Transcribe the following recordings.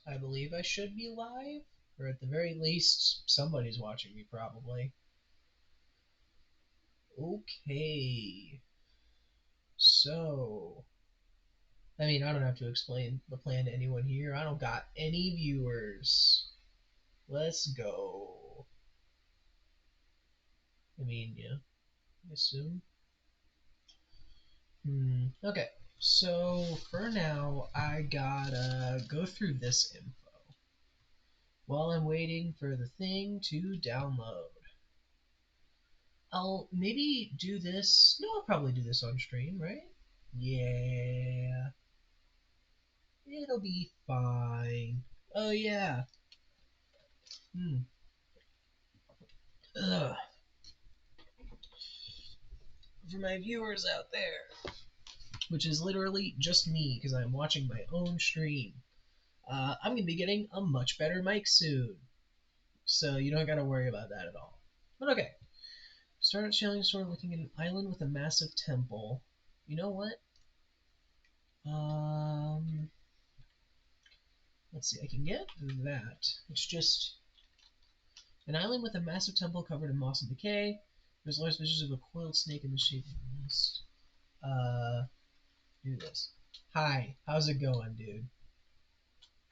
I believe I should be live, or at the very least, somebody's watching me probably. Okay, so I mean, I don't have to explain the plan to anyone here. I don't got any viewers. Let's go. I mean, yeah, I assume. Okay, so for now, I gotta go through this info while I'm waiting for the thing to download. I'll maybe do this. No, I'll probably do this on stream, right? Yeah, it'll be fine. Oh, yeah. Hmm. Ugh. For my viewers out there, which is literally just me because I'm watching my own stream, I'm going to be getting a much better mic soon. So you don't got to worry about that at all. But okay. Start at Challenge Store looking at an island with a massive temple. You know what? Um, let's see. I can get that. It's just an island with a massive temple covered in moss and decay. There's large visions of a coiled snake in the shape of a mist. Uh, do this. Hi, how's it going, dude?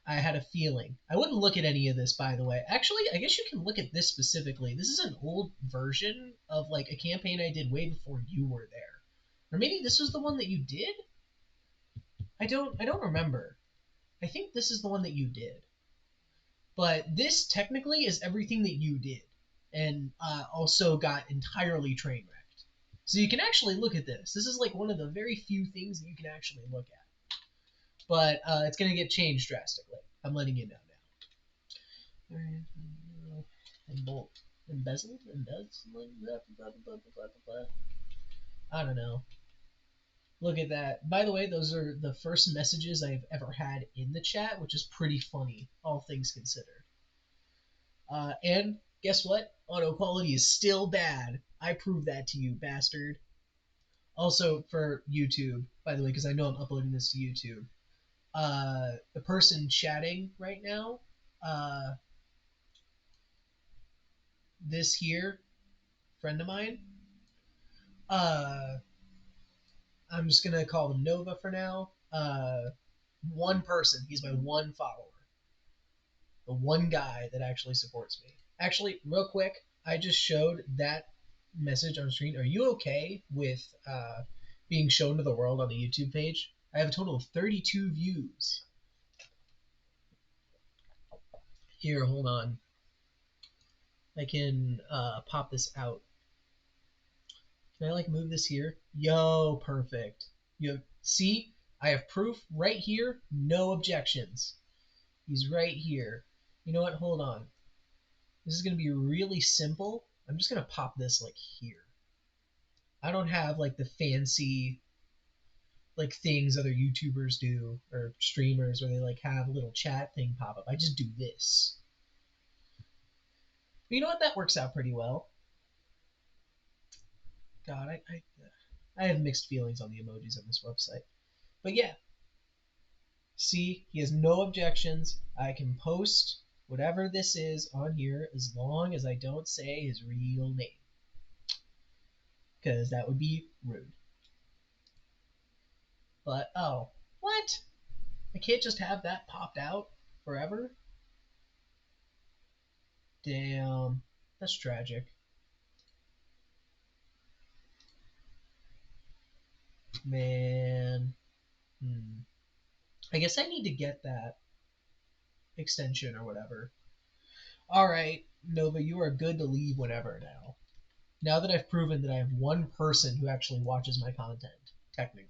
I had a feeling. I wouldn't look at any of this, by the way. Actually, I guess you can look at this specifically. This is an old version of like a campaign I did way before you were there. Or maybe this was the one that you did? I don't remember. I think this is the one that you did. But this technically is everything that you did, and also got entirely train wrecked. So you can actually look at this. This is like one of the very few things that you can actually look at. But it's going to get changed drastically. I'm letting you know now. Embezzled? I don't know. Look at that. By the way, those are the first messages I've ever had in the chat, which is pretty funny, all things considered. And guess what? Auto quality is still bad. I proved that to you, bastard. Also, for YouTube, by the way, because I know I'm uploading this to YouTube, the person chatting right now, uh, this here, friend of mine, uh, I'm just going to call him Nova for now. One person, he's my one follower. The one guy that actually supports me. Actually, real quick, I just showed that message on screen. Are you okay with being shown to the world on the YouTube page? I have a total of 32 views. Here, hold on. I can pop this out. Can I like move this here? Yo, perfect. See, I have proof right here. No objections. He's right here. You know what? Hold on. This is gonna be really simple. I'm just gonna pop this like here. I don't have like the fancy like things other YouTubers do or streamers where they like have a little chat thing pop up. I just do this. But you know what? That works out pretty well. God, I have mixed feelings on the emojis on this website. But yeah, see, he has no objections. I can post whatever this is on here as long as I don't say his real name. Because that would be rude. But, oh, what? I can't just have that popped out forever? Damn, that's tragic. Man. I guess I need to get that extension or whatever. Alright, Nova, you are good to leave whenever now. Now that I've proven that I have one person who actually watches my content, technically.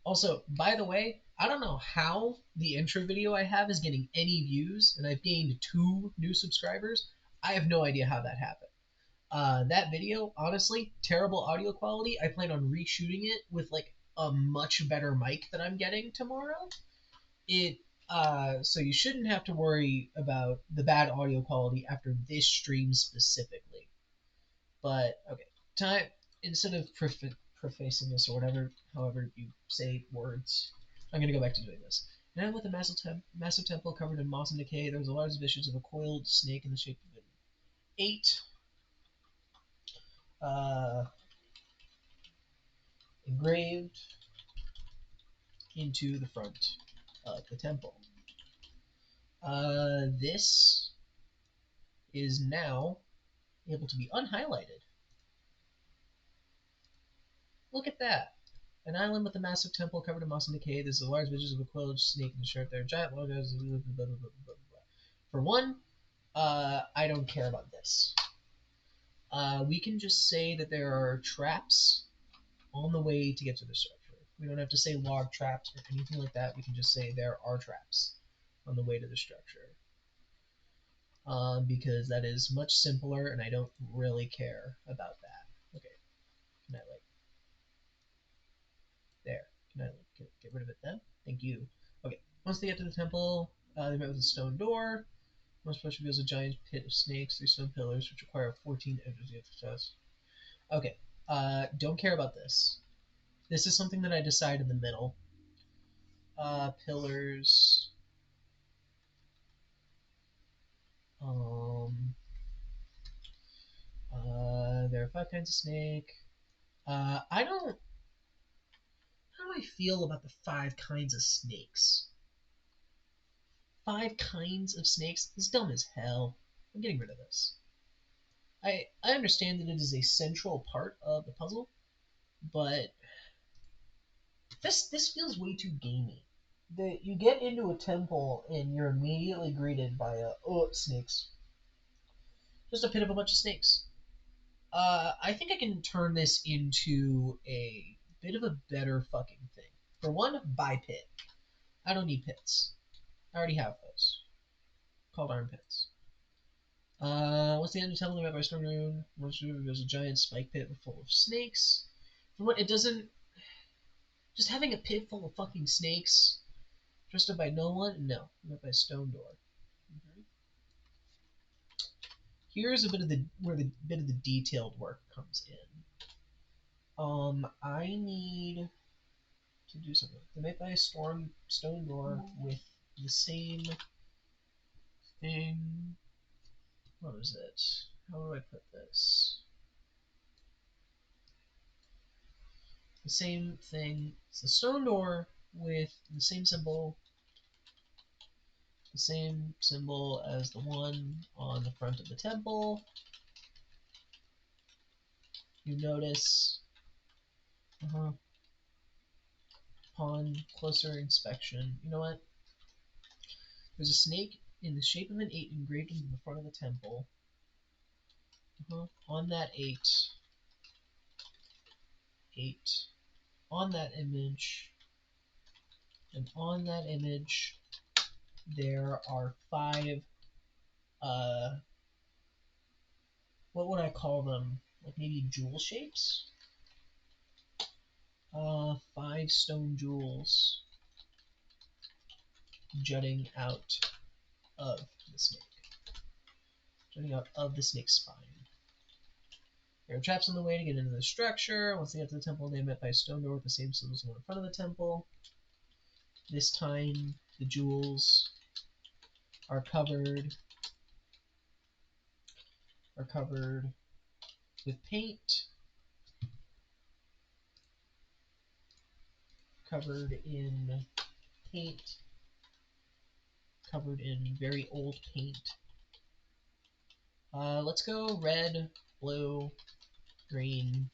Also, by the way, I don't know how the intro video I have is getting any views, and I've gained 2 new subscribers. I have no idea how that happened. That video, honestly, terrible audio quality. I plan on reshooting it with like a much better mic that I'm getting tomorrow. It so you shouldn't have to worry about the bad audio quality after this stream specifically. But okay, time instead of prefacing this or whatever, however you say words, I'm gonna go back to doing this. And with a massive temple covered in moss and decay, there was a large visions of a coiled snake in the shape of an 8. Uh, engraved into the front of the temple. This is now able to be unhighlighted. Look at that. An island with a massive temple covered in moss and decay. There's a large visions of a coiled snake in the shirt there. Giant logos. For one, I don't care about this. We can just say that there are traps on the way to get to the structure. We don't have to say log traps or anything like that. We can just say there are traps on the way to the structure. Because that is much simpler and I don't really care about that. Okay, can I like, there, can I like get rid of it then? Thank you. Okay, once they get to the temple, they met with a stone door. Most push reveals a giant pit of snakes, 3 stone pillars, which require 14 enters yet to test. Okay, don't care about this. This is something that I decide in the middle. Pillars. There are 5 kinds of snake. I don't. How do I feel about the 5 kinds of snakes? 5 kinds of snakes? This is dumb as hell. I'm getting rid of this. I understand that it is a central part of the puzzle, but this feels way too gamey. You get into a temple and you're immediately greeted by snakes. Just a pit of a bunch of snakes. I think I can turn this into a bit of a better fucking thing. For one, buy pit. I don't need pits. I already have those. Called iron pits. Once the end of the temple, by Storm Room, there's a giant spike pit full of snakes. For what, it doesn't. Just having a pit full of fucking snakes, trusted by no one? No. Met by a stone door. Mm-hmm. Here's a bit of the where the bit of the detailed work comes in. I need to do something. They met by a stone door with the same thing. What is it? How do I put this? The same thing. It's the stone door with the same symbol as the one on the front of the temple. You notice upon closer inspection, you know what? There's a snake in the shape of an 8 engraved into the front of the temple. On that 8, on that image, and on that image, there are 5, what would I call them? Like maybe jewel shapes? 5 stone jewels jutting out of the snake. Jutting out of the snake's spine. There are traps on the way to get into the structure. Once they get to the temple, they are met by a stone door with the same symbols on the front of the temple. This time, the jewels are covered with paint, covered in very old paint. Let's go red, blue, green,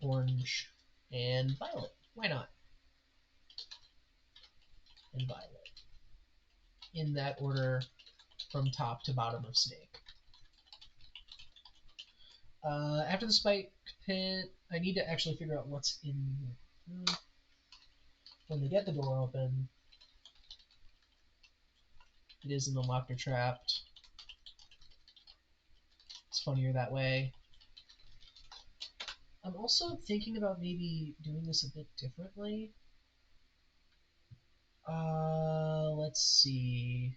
orange, and violet. Why not? And violet. In that order from top to bottom of snake. After the spike pit, I need to actually figure out what's in here. When they get the door open, it isn't unlocked or trapped. It's funnier that way. I'm also thinking about maybe doing this a bit differently. Let's see.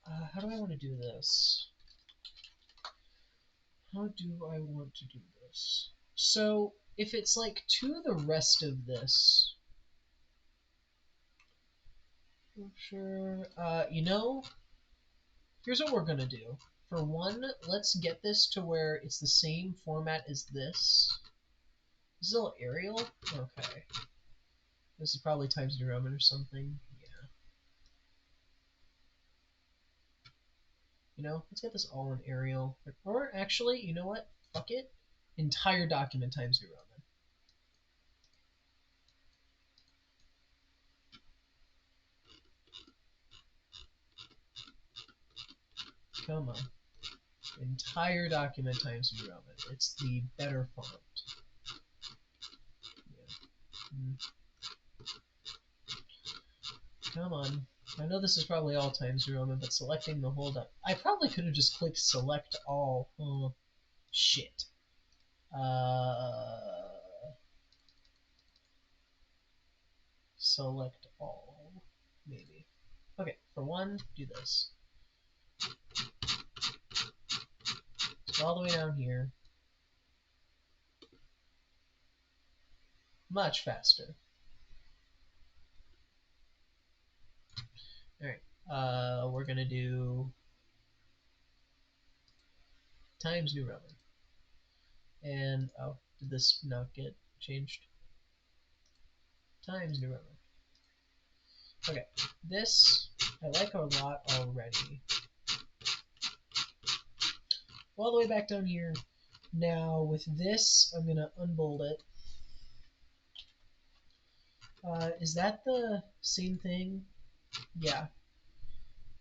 How do I want to do this? So, if it's like to the rest of this, Sure. Here's what we're gonna do. For one, let's get this to where it's the same format as this. Is this a little Arial? Okay. This is probably Times New Roman or something. Yeah. Let's get this all in Arial. Or actually, you know what? Fuck it. Entire document Times New Roman. Come on. Entire document Times New Roman. It's the better font. Yeah. Come on. I know this is probably all Times New Roman, but selecting the whole I probably could have just clicked select all. Oh, shit. Select all. Maybe. Okay, for one, do this. Go all the way down here. Much faster. Alright. We're gonna do Times New Roman. And, oh, did this not get changed? Times New Roman. Okay, this I like a lot already. All the way back down here. Now, with this, I'm gonna unbold it. Is that the same thing? Yeah.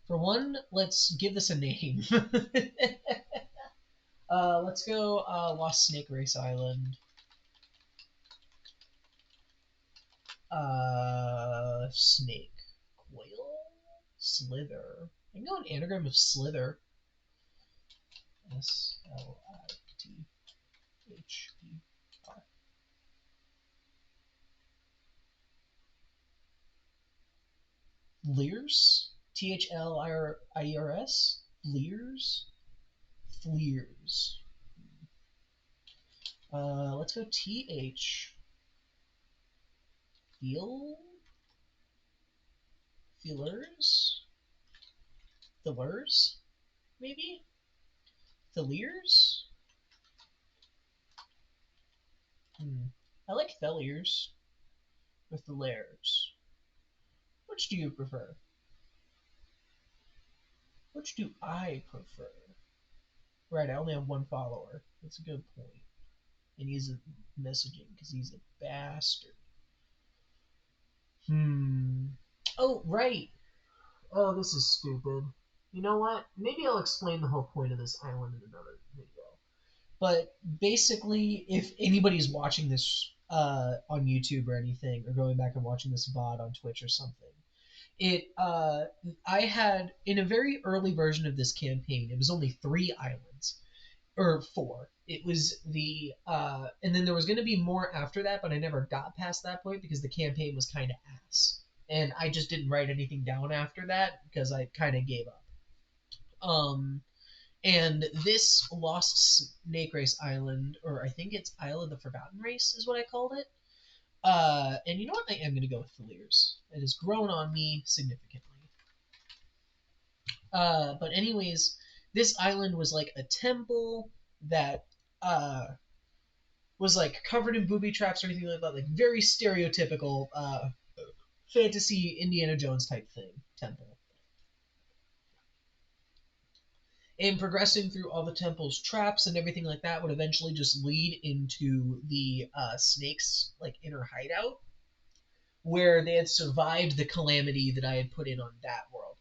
For one, let's give this a name. Let's go Lost Snake Race Island. Snake. Coil? Slither. I can go an anagram of Slither. S-L-I-T-H-E-R. Leers? T-H-L-I-E-R-S? Fleers? Fleers. Let's go T-H. Feelers? Fillers? Maybe? Theliers? I like Theliers with the layers. Which do you prefer? Which do I prefer? Right, I only have one follower. That's a good point. And he's messaging because he's a bastard. Oh, right. Oh, this is stupid. You know what? Maybe I'll explain the whole point of this island in another video. But basically, if anybody's watching this on YouTube or anything, or going back and watching this VOD on Twitch or something, I had in a very early version of this campaign, it was only 3 islands or 4. It was and then there was going to be more after that, but I never got past that point because the campaign was kind of ass, and I just didn't write anything down after that because I kind of gave up. And this Lost Snake Race Island, or I think it's Isle of the Forgotten Race, is what I called it. And you know what? I am going to go with Theliers. It has grown on me significantly. But anyways, this island was like a temple that was like covered in booby traps or anything like that. Like very stereotypical fantasy Indiana Jones type thing temple. And progressing through all the temple's traps and everything like that would eventually just lead into the snake's like inner hideout, where they had survived the calamity that I had put in on that world.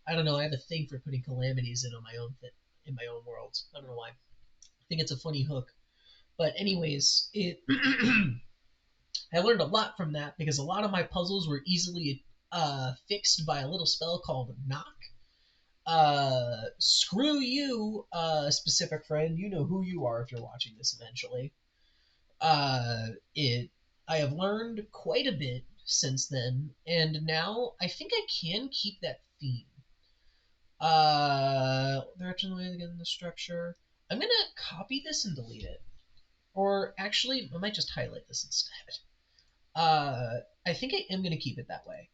I don't know. I have a thing for putting calamities in on my own in my own worlds. I don't know why. I think it's a funny hook. But anyways, it I learned a lot from that because a lot of my puzzles were easily fixed by a little spell called Knock. Screw you, specific friend. You know who you are if you're watching this eventually. It I have learned quite a bit since then, and now I think I can keep that theme. Direction, the way to get in the structure. I'm gonna copy this and delete it, or actually, I might just highlight this instead. I think I am gonna keep it that way,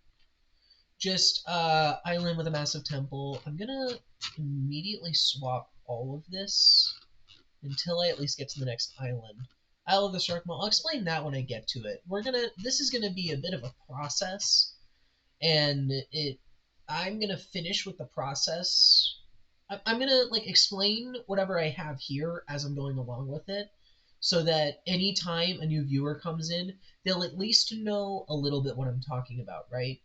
just island with a massive temple. I'm gonna immediately swap all of this until I at least get to the next island. Isle of the Shark Mall. I'll explain that when I get to it. This is gonna be a bit of a process, and I'm gonna finish with the process. I'm gonna like explain whatever I have here as I'm going along with it, so that anytime a new viewer comes in, they'll at least know a little bit what I'm talking about, right?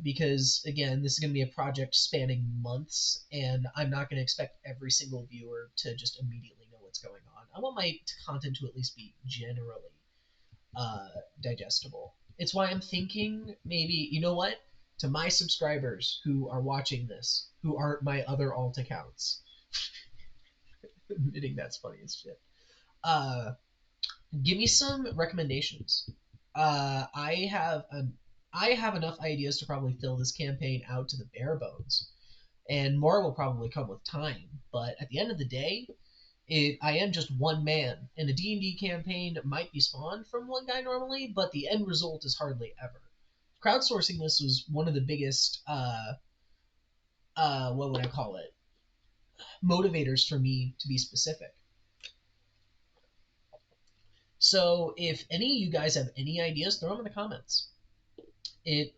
Because again, this is going to be a project spanning months, and I'm not going to expect every single viewer to just immediately know what's going on. I want my content to at least be generally uh, digestible. It's why I'm thinking maybe, you know what? To my subscribers who are watching this, who aren't my other alt accounts, admitting that's funny as shit. Uh, Give me some recommendations. I have enough ideas to probably fill this campaign out to the bare bones, and more will probably come with time. But at the end of the day, I am just one man, and a D&D campaign might be spawned from one guy normally, but the end result is hardly ever. Crowdsourcing this was one of the biggest, what would I call it, motivators for me to be specific. So if any of you guys have any ideas, throw them in the comments.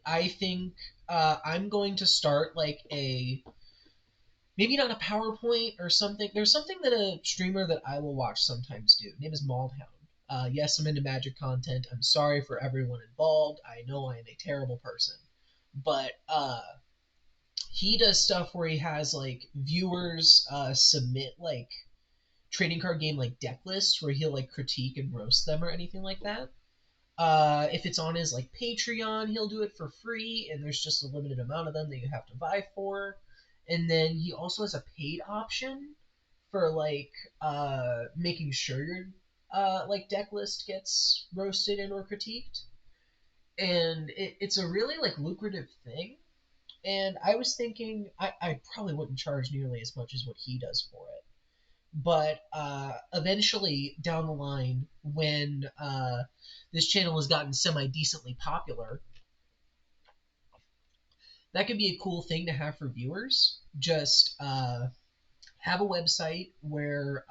I think I'm going to start like maybe not a PowerPoint or something. There's something that a streamer that I will watch sometimes do. His name is Maldhound. Yes, I'm into magic content. I'm sorry for everyone involved. I know I am a terrible person, but he does stuff where he has like viewers submit like trading card game like deck lists where he'll like critique and roast them or anything like that. If it's on his like Patreon, he'll do it for free, and there's just a limited amount of them that you have to buy for. And then he also has a paid option for like making sure your like deck list gets roasted and or critiqued. And it's a really like lucrative thing. And I was thinking I probably wouldn't charge nearly as much as what he does for it. But eventually down the line, when this channel has gotten semi decently popular, that could be a cool thing to have for viewers. Just have a website where,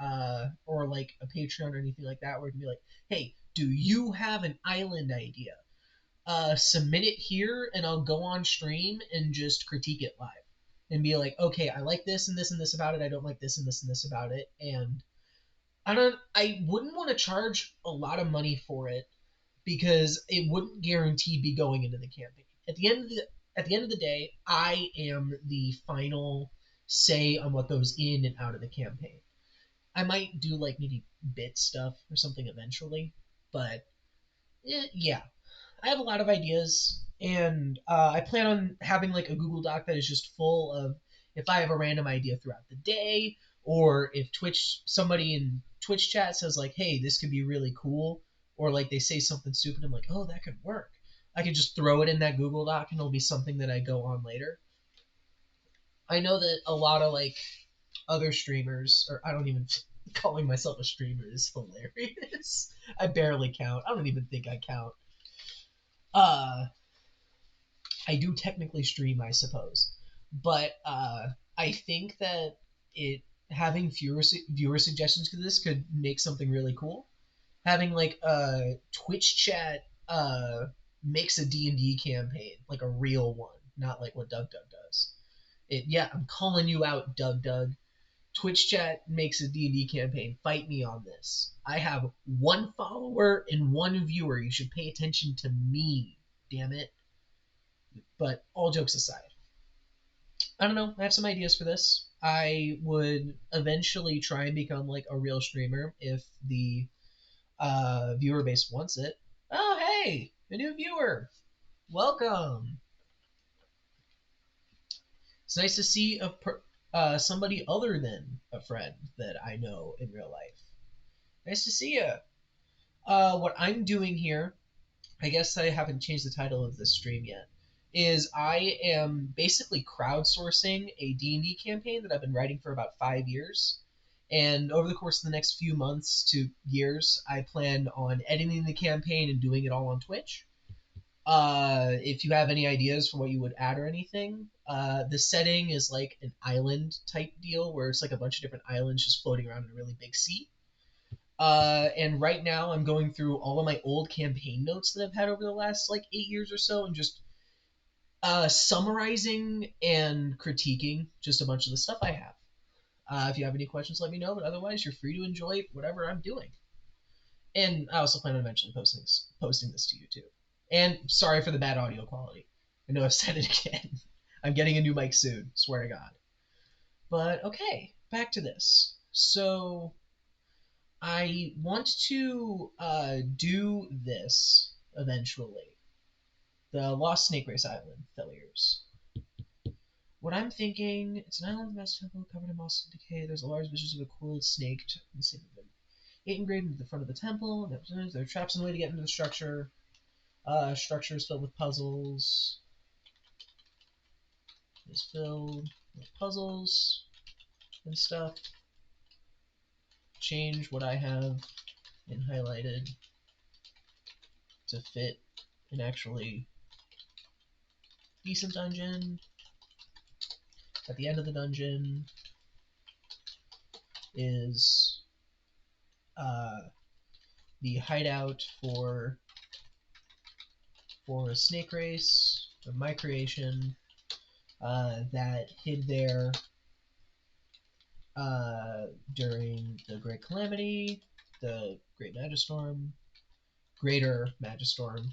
or like a Patreon or anything like that, where it can be like, hey, do you have an island idea? Submit it here, and I'll go on stream and just critique it live. And be like, okay, I like this and this and this about it. I don't like this and this and this about it. And I wouldn't want to charge a lot of money for it because it wouldn't guarantee be going into the campaign. At the end of the day, I am the final say on what goes in and out of the campaign. I might do like maybe bit stuff or something eventually, but yeah, I have a lot of ideas, and I plan on having like a Google Doc that is just full of if I have a random idea throughout the day, or if somebody in Twitch chat says like, "Hey, this could be really cool," or like they say something stupid, I'm like, "Oh, that could work." I could just throw it in that Google Doc, and it'll be something that I go on later. I know that a lot of like other streamers, or I don't even calling myself a streamer is hilarious. I barely count. I don't even think I count. Uh, I do technically stream, I suppose, but I think that it having viewer suggestions to this could make something really cool. Having like a Twitch chat makes a D&D campaign like a real one, not like what Doug does. I'm calling you out, Doug. Twitch chat makes a D&D campaign. Fight me on this. I have one follower and one viewer. You should pay attention to me. Damn it. But all jokes aside, I don't know. I have some ideas for this. I would eventually try and become like a real streamer if the viewer base wants it. Oh, hey, a new viewer. Welcome. It's nice to see somebody other than a friend that I know in real life. Nice to see you. What I'm doing here, I guess I haven't changed the title of this stream yet, is I am basically crowdsourcing a D&D campaign that I've been writing for about 5 years. And over the course of the next few months to years, I plan on editing the campaign and doing it all on Twitch. If you have any ideas for what you would add or anything, the setting is like an island type deal where it's like a bunch of different islands just floating around in a really big sea. And right now I'm going through all of my old campaign notes that I've had over the last like 8 years or so, and just summarizing and critiquing just a bunch of the stuff I have. If you have any questions, let me know. But otherwise, you're free to enjoy whatever I'm doing. And I also plan on eventually posting this to YouTube. And sorry for the bad audio quality. I know I've said it again. I'm getting a new mic soon. Swear to God. But okay, back to this. So I want to do this eventually. The Lost Snake Race Island failures. What I'm thinking, it's an island vast temple covered in moss and decay. There's a large vision of a coiled snake. It engraved into the front of the temple. There are traps in the way to get into the structure. Structure is filled with puzzles. Is filled with puzzles and stuff. Change what I have in highlighted to fit an actually decent dungeon. At the end of the dungeon is the hideout for a snake race of my creation that hid there during the Great Calamity, the Great Magistorm, Greater Magistorm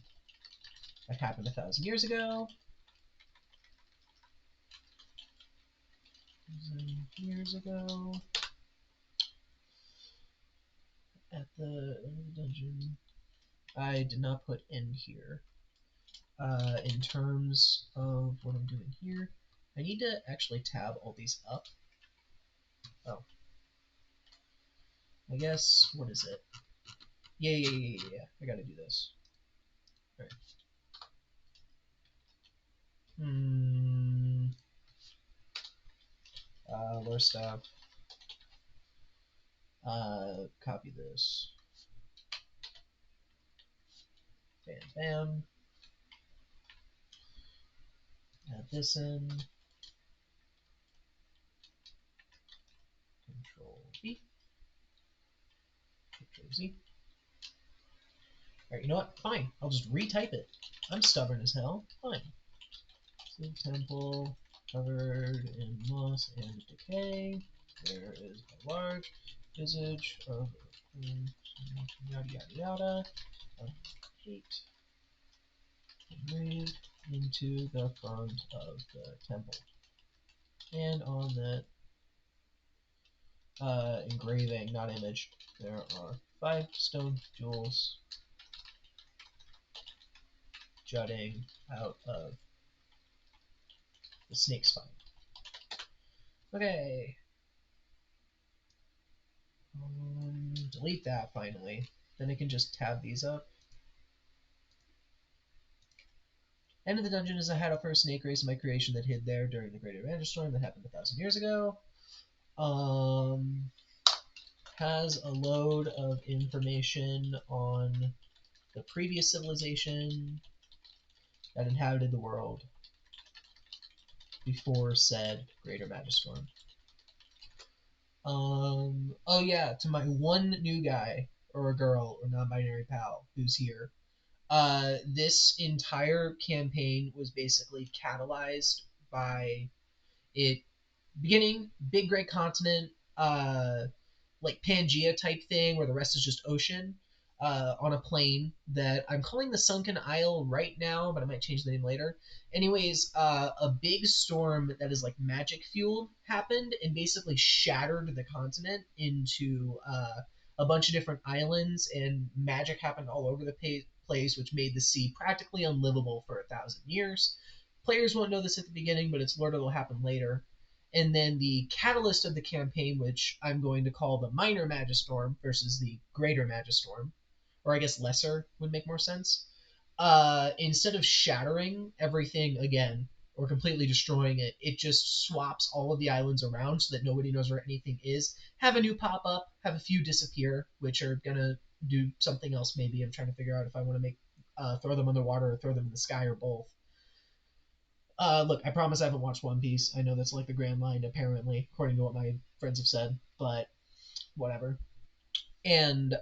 that happened 1,000 years ago. Years ago, at the end of the dungeon, I did not put end here. In terms of what I'm doing here, I need to actually tab all these up. Oh, I guess, what is it? Yeah. I gotta do this. Alright. Lore stuff. Copy this. Bam. Add this in. Control V. Control Z. Alright, you know what? Fine. I'll just retype it. I'm stubborn as hell. Fine. Temple covered in moss and decay. There is a large visage of yada of hate engraved into the front of the temple. And on that engraving, not image, there are 5 stone jewels jutting out of the snake spine. Okay. Delete that finally. Then I can just tab these up. End of the dungeon is a hideout for a snake race, my creation that hid there during the Greater Magistorm that happened 1,000 years ago. Has a load of information on the previous civilization that inhabited the world before said Greater Magistorm. Oh yeah, to my one new guy or a girl or non-binary pal who's here. This entire campaign was basically catalyzed by it beginning big great continent, like Pangea type thing where the rest is just ocean, on a plane that I'm calling the Sunken Isle right now, but I might change the name later. Anyways, a big storm that is like magic fueled happened and basically shattered the continent into a bunch of different islands, and magic happened all over the place, which made the sea practically unlivable for 1,000 years. Players won't know this at the beginning, but it's lore that'll happen later. And then the catalyst of the campaign, which I'm going to call the Minor Magistorm versus the Greater Magistorm, or I guess lesser would make more sense. Instead of shattering everything again or completely destroying it, it just swaps all of the islands around so that nobody knows where anything is. Have a new pop up, have a few disappear, which are gonna do something else maybe. I'm trying to figure out if I want to make throw them underwater or throw them in the sky or both. Look, I promise I haven't watched One Piece. I know that's like the grand line, apparently, according to what my friends have said, but whatever. And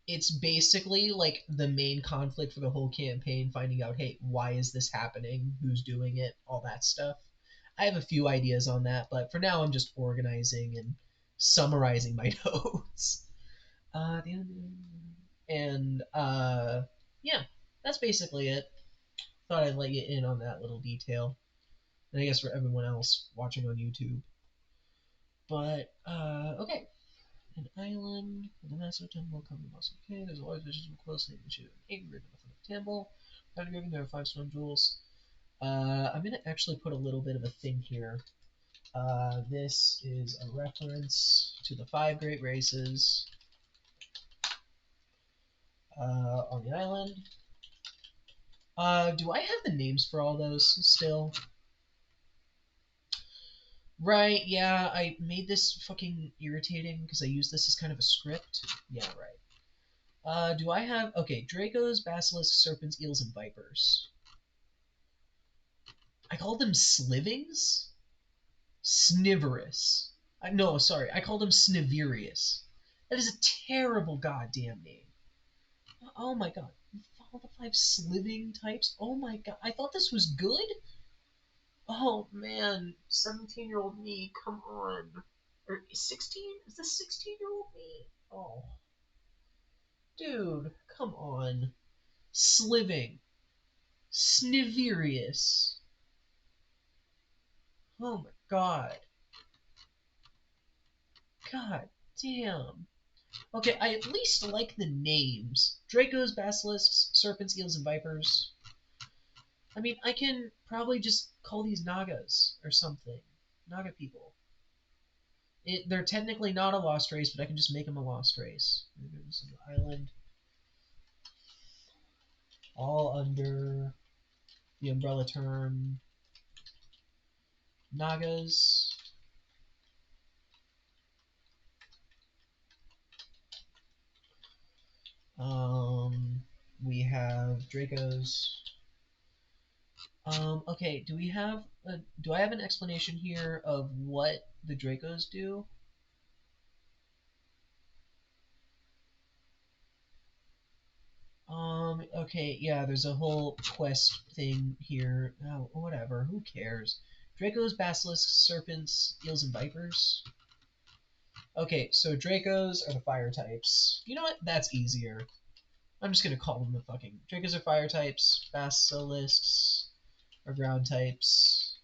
it's basically like the main conflict for the whole campaign, finding out, hey, why is this happening? Who's doing it? All that stuff. I have a few ideas on that, but for now, I'm just organizing and summarizing my notes. And yeah, that's basically it. Thought I'd let you in on that little detail. And I guess for everyone else watching on YouTube. But okay. An island with a massive temple coming also okay. There's a large vision closely initiated an angry nothing of temple. After giving there are 5 stone jewels. I'm gonna actually put a little bit of a thing here. This is a reference to the 5 great races on the island. Do I have the names for all those still? Right, yeah, I made this fucking irritating because I use this as kind of a script. Yeah, right. Do I have... Okay, Dracos, Basilisks, Serpents, Eels, and Vipers. I called them Slivings? Sniverous. No, sorry, I called them Sniverius. That is a terrible goddamn name. Oh my god. All the 5 sliving types? Oh my god. I thought this was good? Oh man. 17-year-old me, come on. Or 16? Is this 16-year-old me? Oh. Dude, come on. Sliving. Sniverius. Oh my god. God damn. Okay, I at least like the names. Dracos, Basilisks, Serpents, Eels, and Vipers. I mean, I can probably just call these Nagas or something. Naga people. They're technically not a lost race, but I can just make them a lost race. There's an island. All under the umbrella term Nagas. We have Dracos. Okay, do I have an explanation here of what the Dracos do? Okay, yeah, there's a whole quest thing here. Oh, whatever, who cares? Dracos, Basilisks, Serpents, Eels, and Vipers. Okay, so Dracos are the fire types. You know what? That's easier. I'm just gonna call them the fucking... Dracos are fire types, Basilisks are ground types.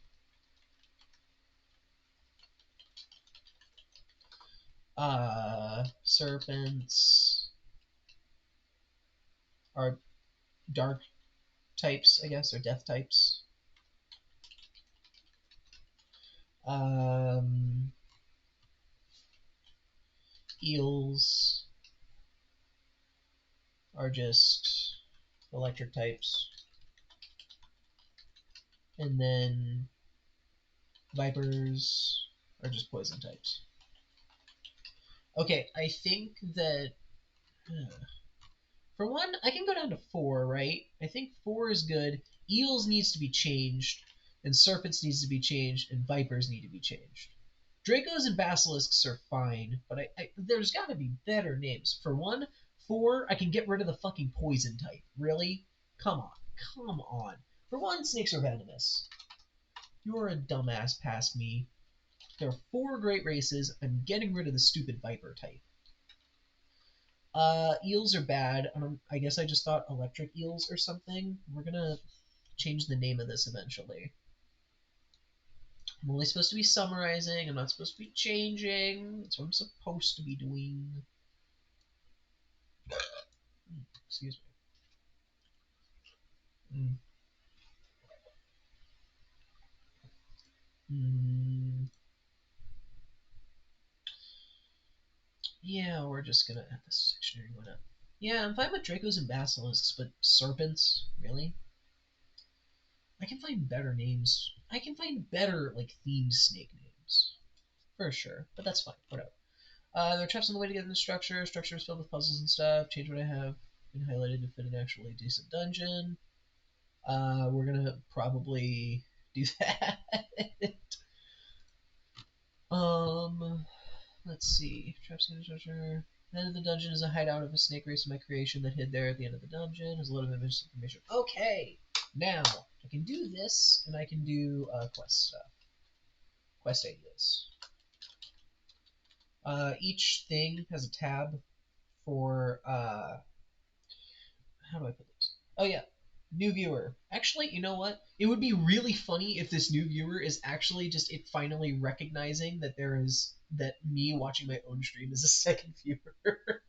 Serpents are dark types, I guess, or death types. Eels are just electric types. And then vipers are just poison types. Okay, I think that... for one, I can go down to 4, right? I think 4 is good. Eels needs to be changed, and serpents needs to be changed, and vipers need to be changed. Dracos and basilisks are fine, but there's got to be better names. For one, 4, I can get rid of the fucking poison type. Really? Come on. Come on. For one, snakes are venomous. You're a dumbass past me. There are 4 great races. I'm getting rid of the stupid viper type. Eels are bad. I guess I just thought electric eels or something. We're gonna change the name of this eventually. I'm only supposed to be summarizing. I'm not supposed to be changing. That's what I'm supposed to be doing. Excuse me. Yeah, we're just gonna add this sectionary one up. Yeah, I'm fine with Dracos and Basilisks, but serpents? Really? I can find better names. I can find better, like, themed snake names. For sure. But that's fine. Whatever. There are traps on the way to get in the structure. Structure is filled with puzzles and stuff. Change what I have. been highlighted to fit an actually decent dungeon. We're gonna probably do that. Let's see. Traps in the structure. The end of the dungeon is a hideout of a snake race of my creation that hid there at the end of the dungeon. Has a lot of information. Okay, now I can do this, and I can do quest stuff. Quest ideas. Each thing has a tab for how do I put this? Oh yeah, new viewer. Actually, you know what? It would be really funny if this new viewer is actually just it finally recognizing that there is that me watching my own stream is a second viewer.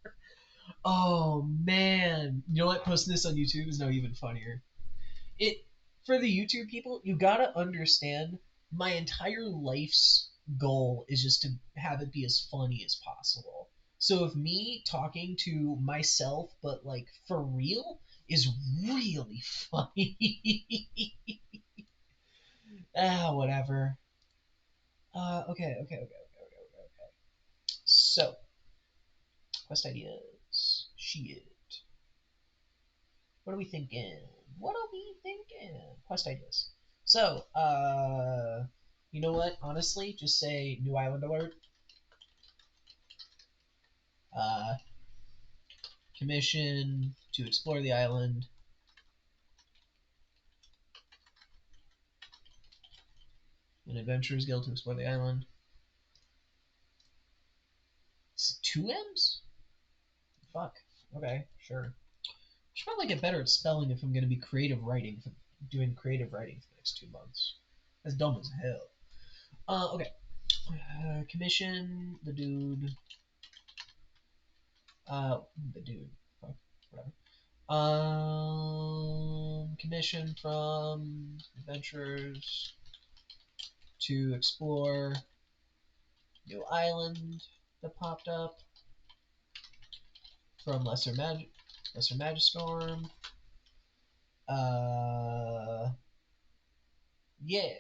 Oh man, you know what? Posting this on YouTube is now even funnier. It for the YouTube people, you gotta understand. My entire life's goal is just to have it be as funny as possible. So if me talking to myself, but like for real, is really funny. Whatever. Okay. So, quest ideas. Shit. What are we thinking? Quest ideas. So, you know what? Honestly, just say new island alert. Uh, commission to explore the island. An adventurers guild to explore the island. It's 2 M's? Fuck. Okay, sure. Should probably get better at spelling if I'm going to be doing creative writing for the next 2 months. That's dumb as hell. Okay. Commission the dude. The dude. Fuck. Whatever. Commission from adventurers to explore new island that popped up from Lesser Magistorm. Yeah,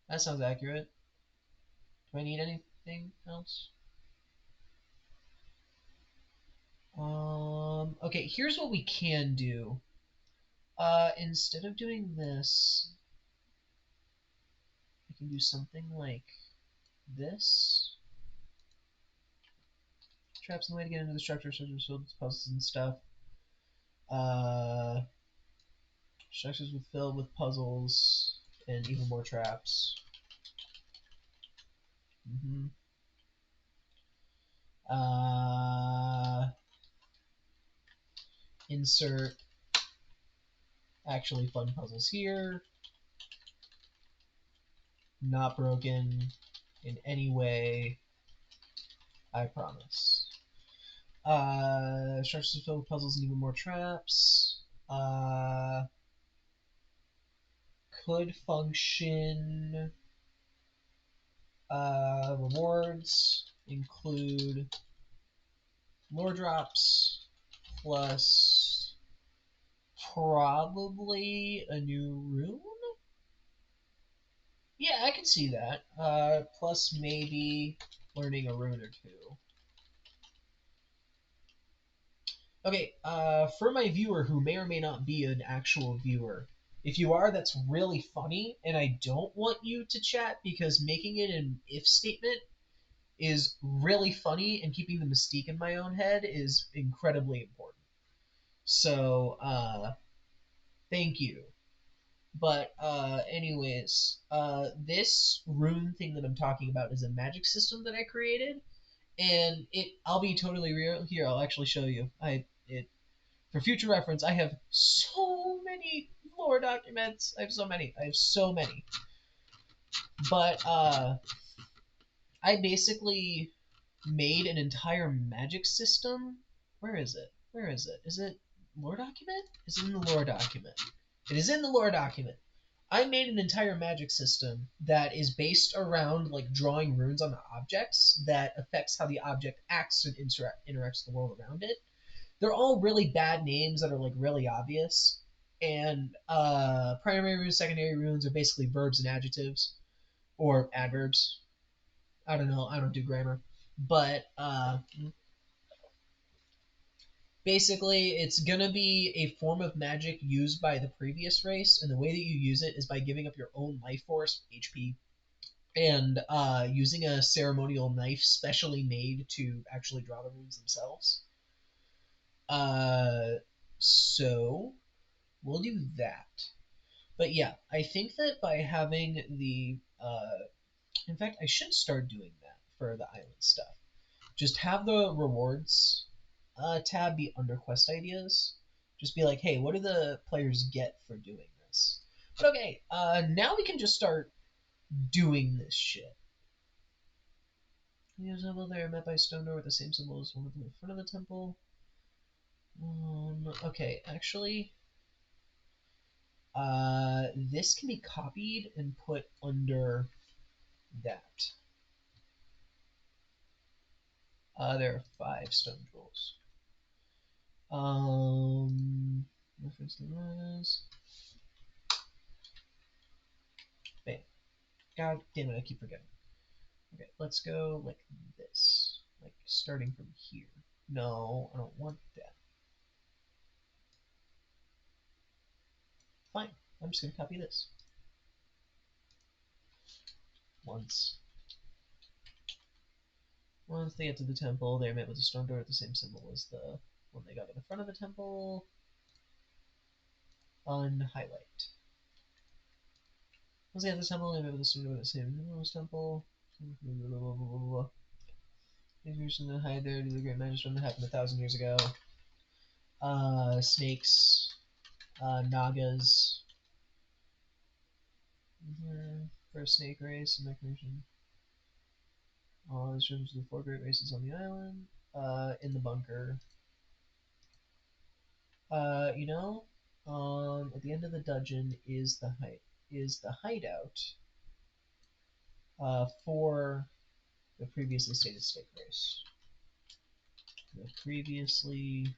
that sounds accurate. Do I need anything else? Okay, here's what we can do. Instead of doing this, I can do something like this. Traps in the way to get into the structure, such as puzzles and stuff. Structures filled with puzzles and even more traps. Mm-hmm. Insert actually fun puzzles here. Not broken in any way, I promise. Structures filled with puzzles and even more traps. Could function. Rewards include lore drops plus probably a new rune. Yeah, I can see that. Plus maybe learning a rune or two. Okay, for my viewer who may or may not be an actual viewer, if you are, that's really funny, and I don't want you to chat because making it an if statement is really funny, and keeping the mystique in my own head is incredibly important. So, thank you. But, anyways, this rune thing that I'm talking about is a magic system that I created, and I'll be totally real here. I'll actually show you. For future reference, I have so many lore documents. I have so many. But I basically made an entire magic system. Where is it? Is it lore document? Is it in the lore document? It is in the lore document. I made an entire magic system that is based around like drawing runes on the objects that affects how the object acts and interacts with the world around it. They're all really bad names that are like really obvious. And primary runes, secondary runes are basically verbs and adjectives or adverbs. I don't know. I don't do grammar, but Basically, it's gonna be a form of magic used by the previous race, and the way that you use it is by giving up your own life force, HP, and using a ceremonial knife specially made to actually draw the runes themselves. Uh, so we'll do that. But yeah, I think that by having the, in fact, I should start doing that for the island stuff. Just have the rewards tab be under quest ideas. Just be like, hey, what do the players get for doing this? But okay, now we can just start doing this shit. The temple there met by a stone door with the same symbol as one of them in front of the temple. Okay, actually, this can be copied and put under that. There are 5 stone jewels. Reference to this. Bam. God damn it, I keep forgetting. Okay, let's go like this. Like starting from here. No, I don't want that. Fine. I'm just gonna copy this. Once they get to the temple, they are met with a stone door with the same symbol as the one they got in the front of the temple. Unhighlight. Once they get to the temple, they are met with a stone door with the same symbol as temple. These reasons that hide there due to the great magic storm that happened 1,000 years ago. Snakes, Nagas. First snake race in Mechanician. This room's the 4 great races on the island. In the bunker. You know, at the end of the dungeon is the hideout. For the previously stated snake race. The previously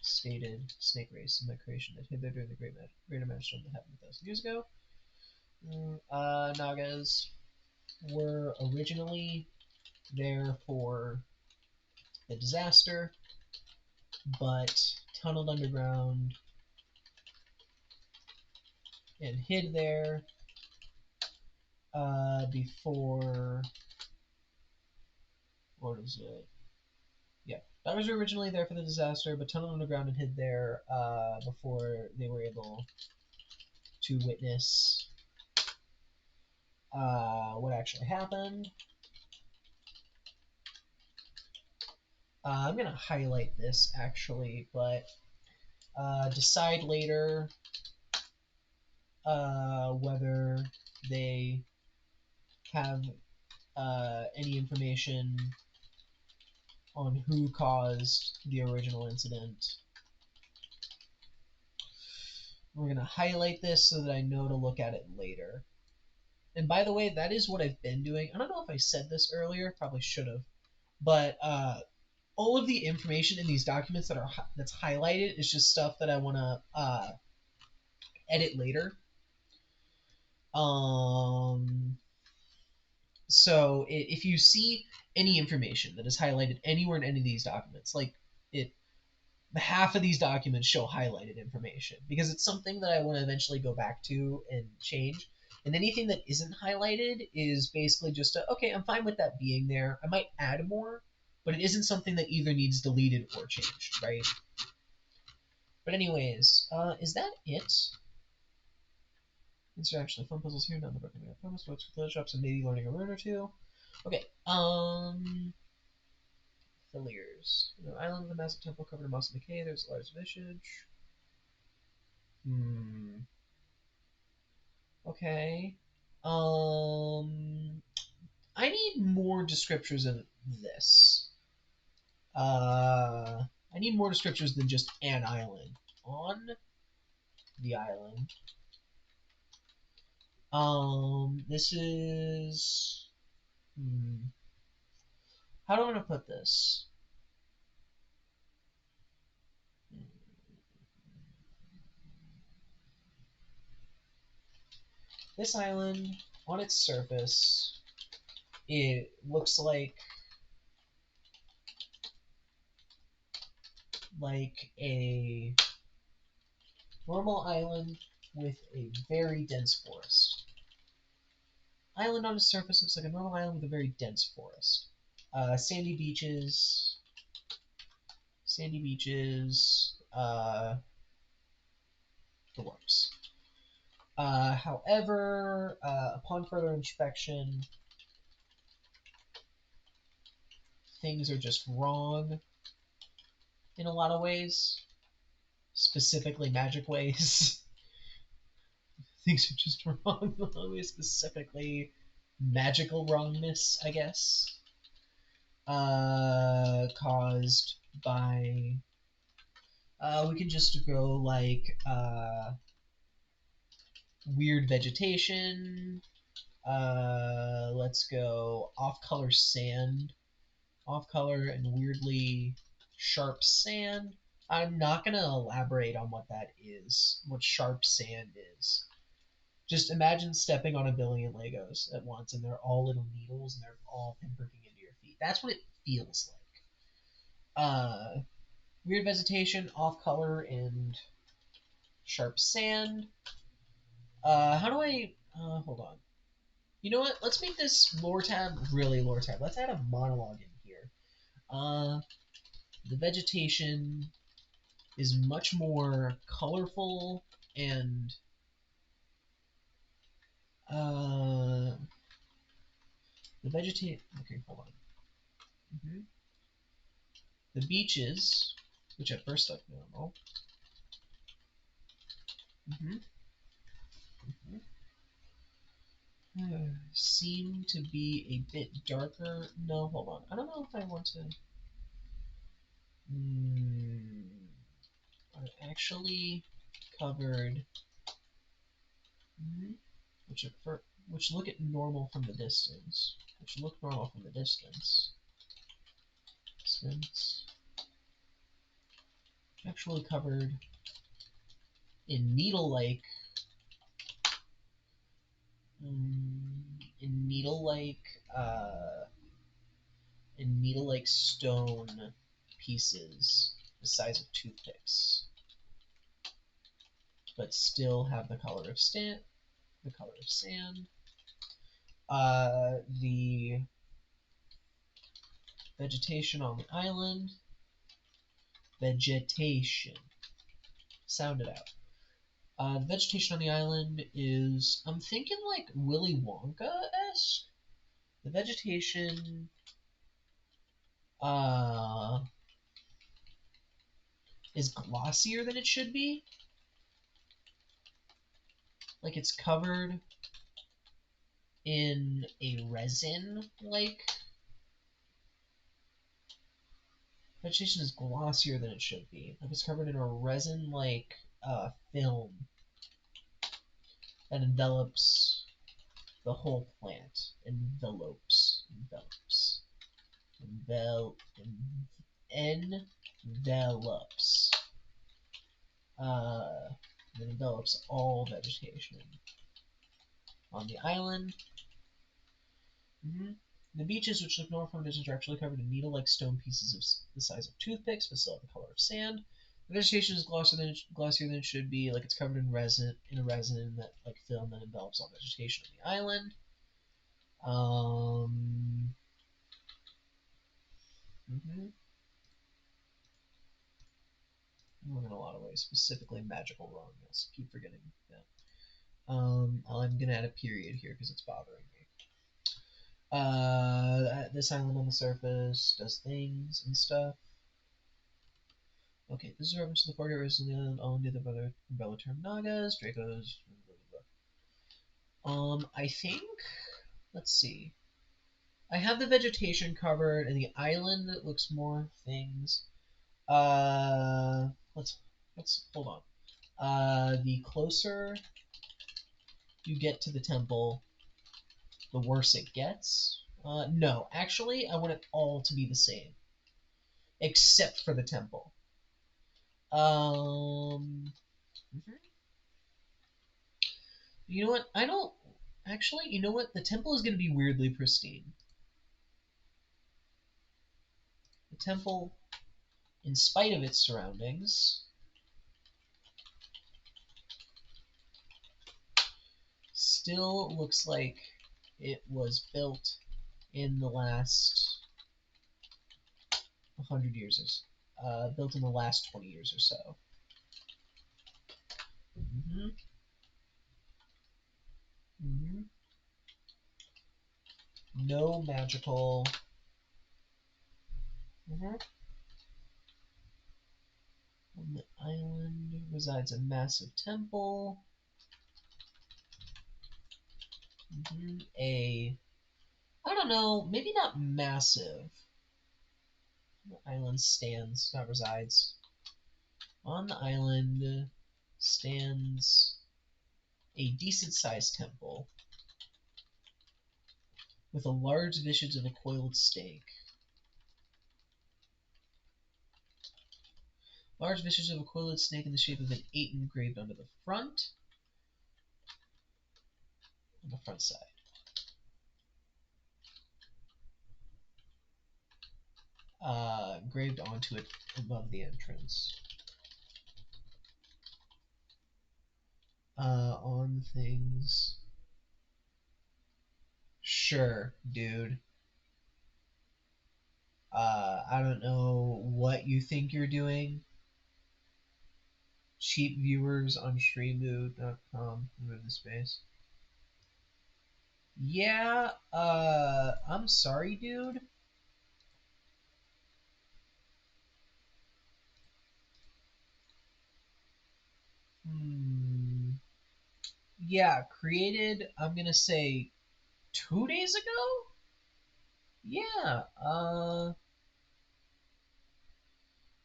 stated snake race in the creation that hid there during the greater magic storm that happened 1,000 years ago. Nagas were originally there for the disaster, but tunneled underground and hid there before. What is it? Yeah, Nagas were originally there for the disaster, but tunneled underground and hid there before they were able to witness what actually happened. I'm gonna highlight this actually, but decide later whether they have any information on who caused the original incident. We're gonna highlight this so that I know to look at it later. And by the way, that is what I've been doing. I don't know if I said this earlier, probably should have, but all of the information in these documents that's highlighted is just stuff that I want to edit later. So if you see any information that is highlighted anywhere in any of these documents, like half of these documents show highlighted information because it's something that I want to eventually go back to and change. And anything that isn't highlighted is basically just okay, I'm fine with that being there. I might add more, but it isn't something that either needs deleted or changed, right? But anyways, is that it? These are actually fun puzzles here. None of the broken I promised. What's for those shops and maybe learning a rune or two. Okay. Hilliers. The island of the massive temple covered in moss and decay. There's a large visage. Okay. I need more descriptors of this. I need more descriptors than just an island. On the island. This is. How do I want to put this? This island, on its surface, it looks like like a normal island with a very dense forest. Island on the surface looks like a normal island with a very dense forest. Sandy beaches, the works. However, upon further inspection, things are just wrong in a lot of ways, specifically magic ways. Things are just wrong in a lot of ways, specifically magical wrongness, I guess. Caused by. We can just go like weird vegetation. Let's go off-color sand, off-color and weirdly sharp sand. I'm not gonna elaborate on what that is, what sharp sand is. Just imagine stepping on a billion Legos at once, and they're all little needles, and they're all pinpricking into your feet. That's what it feels like. Weird vegetation, off-color, and sharp sand. How do I? Hold on. You know what? Let's make this lore tab really lore tab. Let's add a monologue in here. The vegetation is much more colorful and the vegetation. Okay, hold on. The beaches, which at first look normal. Seem to be a bit darker. No, hold on. I don't know if I want to. Are actually covered, which look at normal from the distance. Which look normal from the distance. Actually covered in needle-like. In needle-like stone pieces the size of toothpicks, but still have the color of sand. The vegetation on the island. Sound it out. The vegetation on the island is, I'm thinking like Willy Wonka-esque. The vegetation is glossier than it should be. Like it's covered in a resin, like vegetation is glossier than it should be. Like it's covered in a resin-like film that envelops the whole plant. Envelops. That envelops all vegetation on the island. The beaches, which look normal from a distance, are actually covered in needle-like stone pieces of the size of toothpicks, but still have the color of sand. The vegetation is glossier than it should be, like it's covered in a resin that like film that envelops all vegetation on the island. In a lot of ways, specifically magical wrongness. Keep forgetting that. I'm gonna add a period here because it's bothering me. This island on the surface does things and stuff. Okay, this is a reference to the 4 heroes in the island, all under the umbrella term Nagas, Dracos, blah, blah, blah. I think, let's see. I have the vegetation covered, and the island that looks more things. Let's hold on. The closer you get to the temple, the worse it gets. No, actually, I want it all to be the same, except for the temple. You know what? I don't actually. You know what? The temple is going to be weirdly pristine. The temple in spite of its surroundings, still looks like it was built in the last 100 years built in the last 20 years or so. Mm-hmm. Mm-hmm. No magical. Mm-hmm. On the island resides a massive temple. Mm-hmm. I don't know, maybe not massive. The island stands, not resides. On the island stands a decent sized temple with a large visage of a coiled snake. Large visage of a coiled snake in the shape of an 8 engraved onto the front. On the front side. Engraved onto it above the entrance. On things. Sure, dude. I don't know what you think you're doing. Cheap viewers on streammood.com. Remove the space. Yeah, I'm sorry, dude. Hmm. Yeah, created, I'm gonna say 2 days ago? Yeah,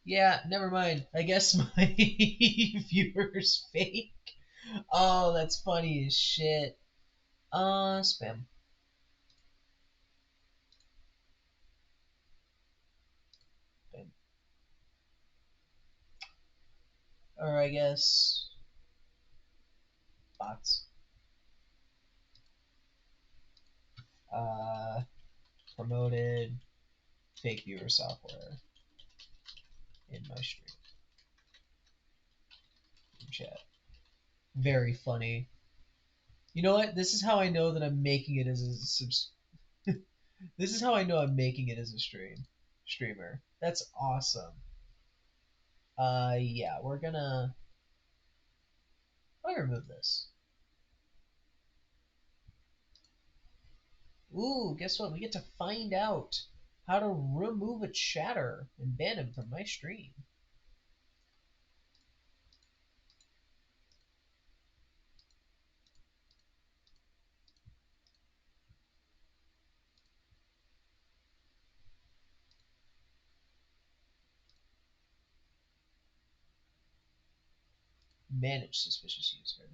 yeah, never mind. I guess my viewer's fake. Oh, that's funny as shit. Spam. Spam. Or I guess bots. Uh, Promoted fake viewer software in my stream chat. Very funny. You know what? This is how I know that I'm making it as a this is how I know I'm making it as a streamer. That's awesome. Yeah, we're gonna. Let me remove this. Ooh, guess what? We get to find out how to remove a chatter and ban him from my stream. Manage suspicious user.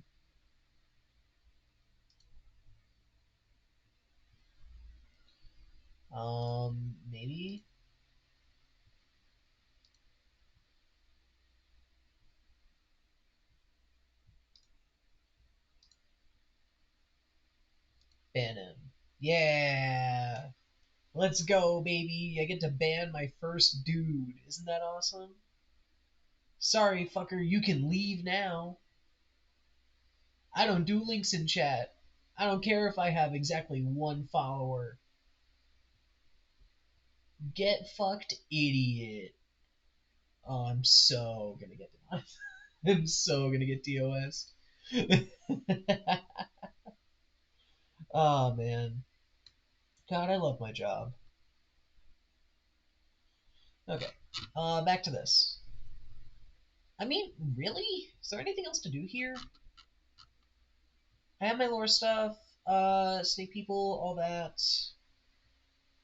Maybe. Ban him. Yeah. Let's go, baby. I get to ban my first dude. Isn't that awesome? Sorry, fucker, you can leave now. I don't do links in chat. I don't care if I have exactly 1 follower. Get fucked, idiot. Oh, I'm so gonna get I'm so gonna get DOS. Oh man. God, I love my job. Okay. Back to this. I mean, really? Is there anything else to do here? I have my lore stuff, snake people, all that.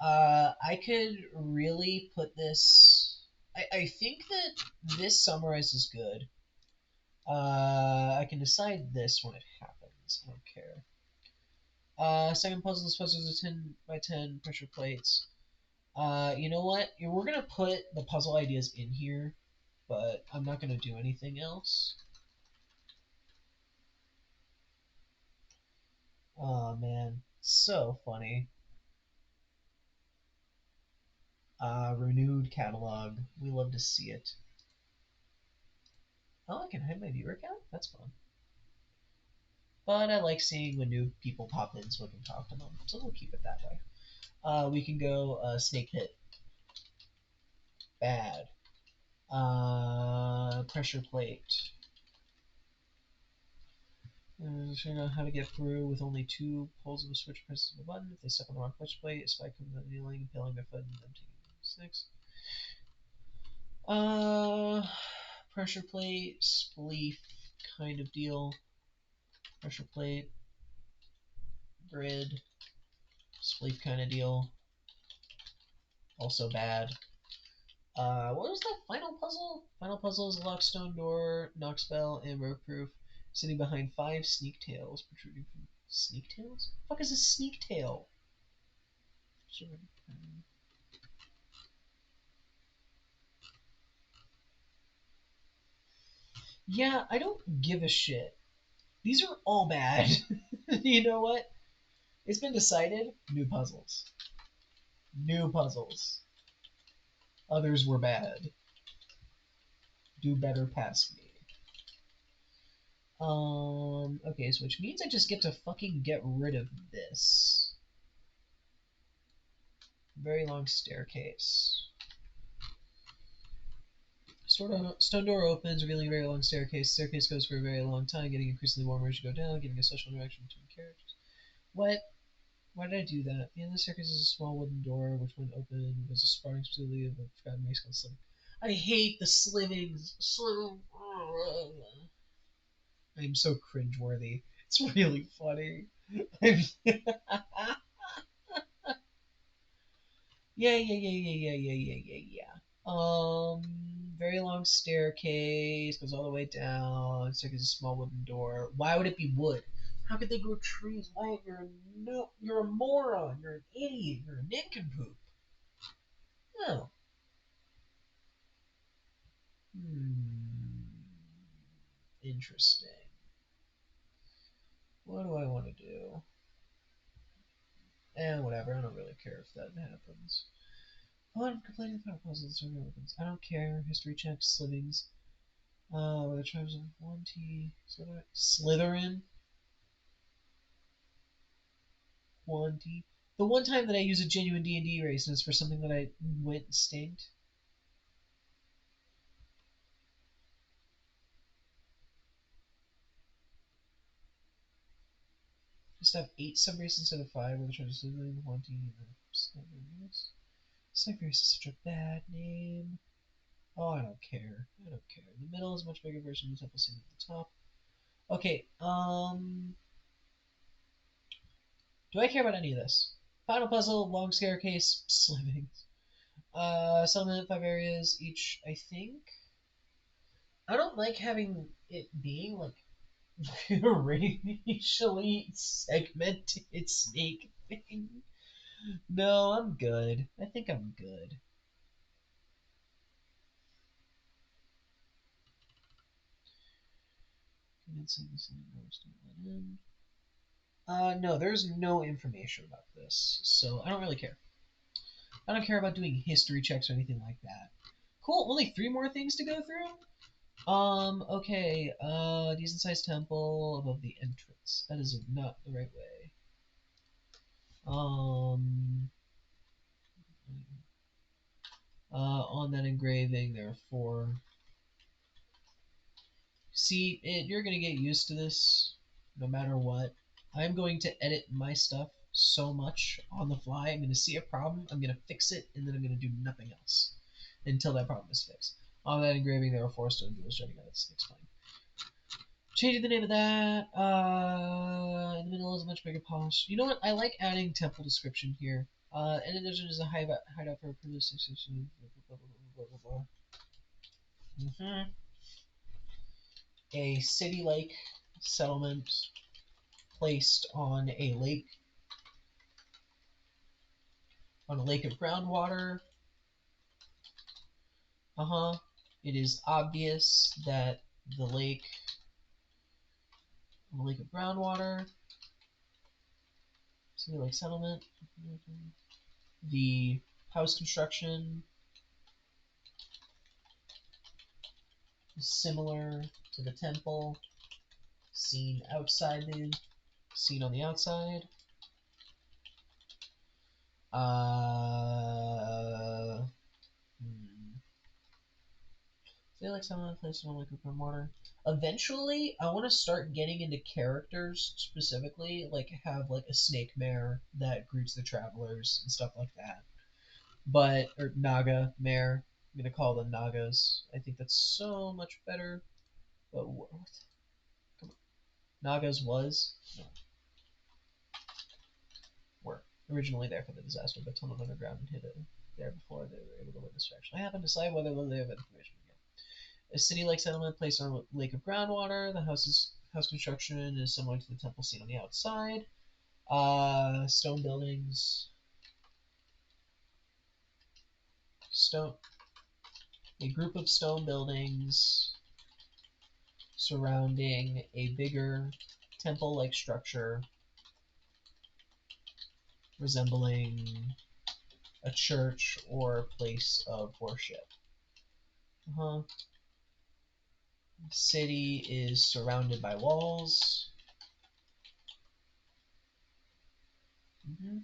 I could really put this. I think that this summarizes good. I can decide this when it happens. I don't care. Second puzzle. This puzzle is a 10 by 10 pressure plates. You know what? We're gonna put the puzzle ideas in here, but I'm not gonna do anything else. Oh, man, so funny. Renewed catalog. We love to see it. Oh, I can hide my viewer count? That's fun. But I like seeing when new people pop in so we can talk to them. So we'll keep it that way. We can go Snake Pit. Bad. Pressure Plate. Figuring out how to get through with only 2 pulls of a switch presses of a button. If they step on the wrong pressure plate, a spike comes out kneeling, impaling their foot, and them taking 6. Pressure plate, spleef kind of deal. Pressure plate, grid, spleef kind of deal. Also bad. What was that final puzzle? Final puzzle is a locked stone door, knock spell, and rogue proof. Sitting behind 5 sneak tails protruding from sneak tails? The fuck is a sneak tail? Yeah, I don't give a shit. These are all bad. You know what? It's been decided. New puzzles. New puzzles. Others were bad. Do better past me. Okay, so which means I just get to fucking get rid of this. Very long staircase. Stone door opens, revealing a very long staircase. Staircase goes for a very long time, getting increasingly warmer as you go down, giving a social interaction between characters. What? Why did I do that? The end of the staircase is a small wooden door, which when open was a sparring specifically of a forgotten race called Slimming. I hate the Slimmings. I'm so cringeworthy. It's really funny. Yeah. Very long staircase, goes all the way down. Staircase is a small wooden door. Why would it be wood? How could they grow trees? Why? You're a moron. You're an idiot. You're a nincompoop. No. Interesting. What do I want to do? Whatever. I don't really care if that happens. Oh, I'm complaining about puzzles. I don't care. History checks, slivings. Where the tribes of 1T. Slytherin? 1T. The one time that I use a genuine D&D race is for something that I went stinked. Just have 8 subraces instead of 5 where the tribes of Slytherin, 1T, and then Sniper race is such a bad name. Oh, I don't care. I don't care. The middle is a much bigger version of the temple scene at the top. Okay, do I care about any of this? Final puzzle, long staircase, slimmings. Settlement, 5 areas each, I think. I don't like having it being like racially segmented snake thing. No, I'm good. I think I'm good. No, there's no information about this, so I don't really care. I don't care about doing history checks or anything like that. Cool, only 3 more things to go through? Okay, decent sized temple above the entrance. That is not the right way. On that engraving, there are 4. See, you're gonna get used to this, no matter what. I'm going to edit my stuff so much on the fly. I'm gonna see a problem, I'm gonna fix it, and then I'm gonna do nothing else until that problem is fixed. On that engraving, there are 4 stone jewels jutting out. It's fine. Changing the name of that. In the middle is a much bigger polish. You know what? I like adding temple description here. And then there's a hideout for a privileged section. A city lake settlement placed on a lake of groundwater. It is obvious that the lake of groundwater. City lake settlement. The House construction is similar to the temple, seen on the outside. They like someone that plays someone like Cooper Mortar. Eventually, I want to start getting into characters specifically, like have like a snake mare that greets the travelers and stuff like that. Or Naga mare. I'm gonna call them Nagas. I think that's so much better. But what? Come on. Nagas no, were originally there for the disaster, but tunneled underground and hid it there before they were able to win this direction. I haven't decided whether they have information again. A city-like settlement placed on a lake of groundwater. The house construction is similar to the temple seen on the outside. Stone buildings. Stone. A group of stone buildings surrounding a bigger temple-like structure resembling a church or place of worship. Uh-huh. The city is surrounded by walls. Mm-hmm.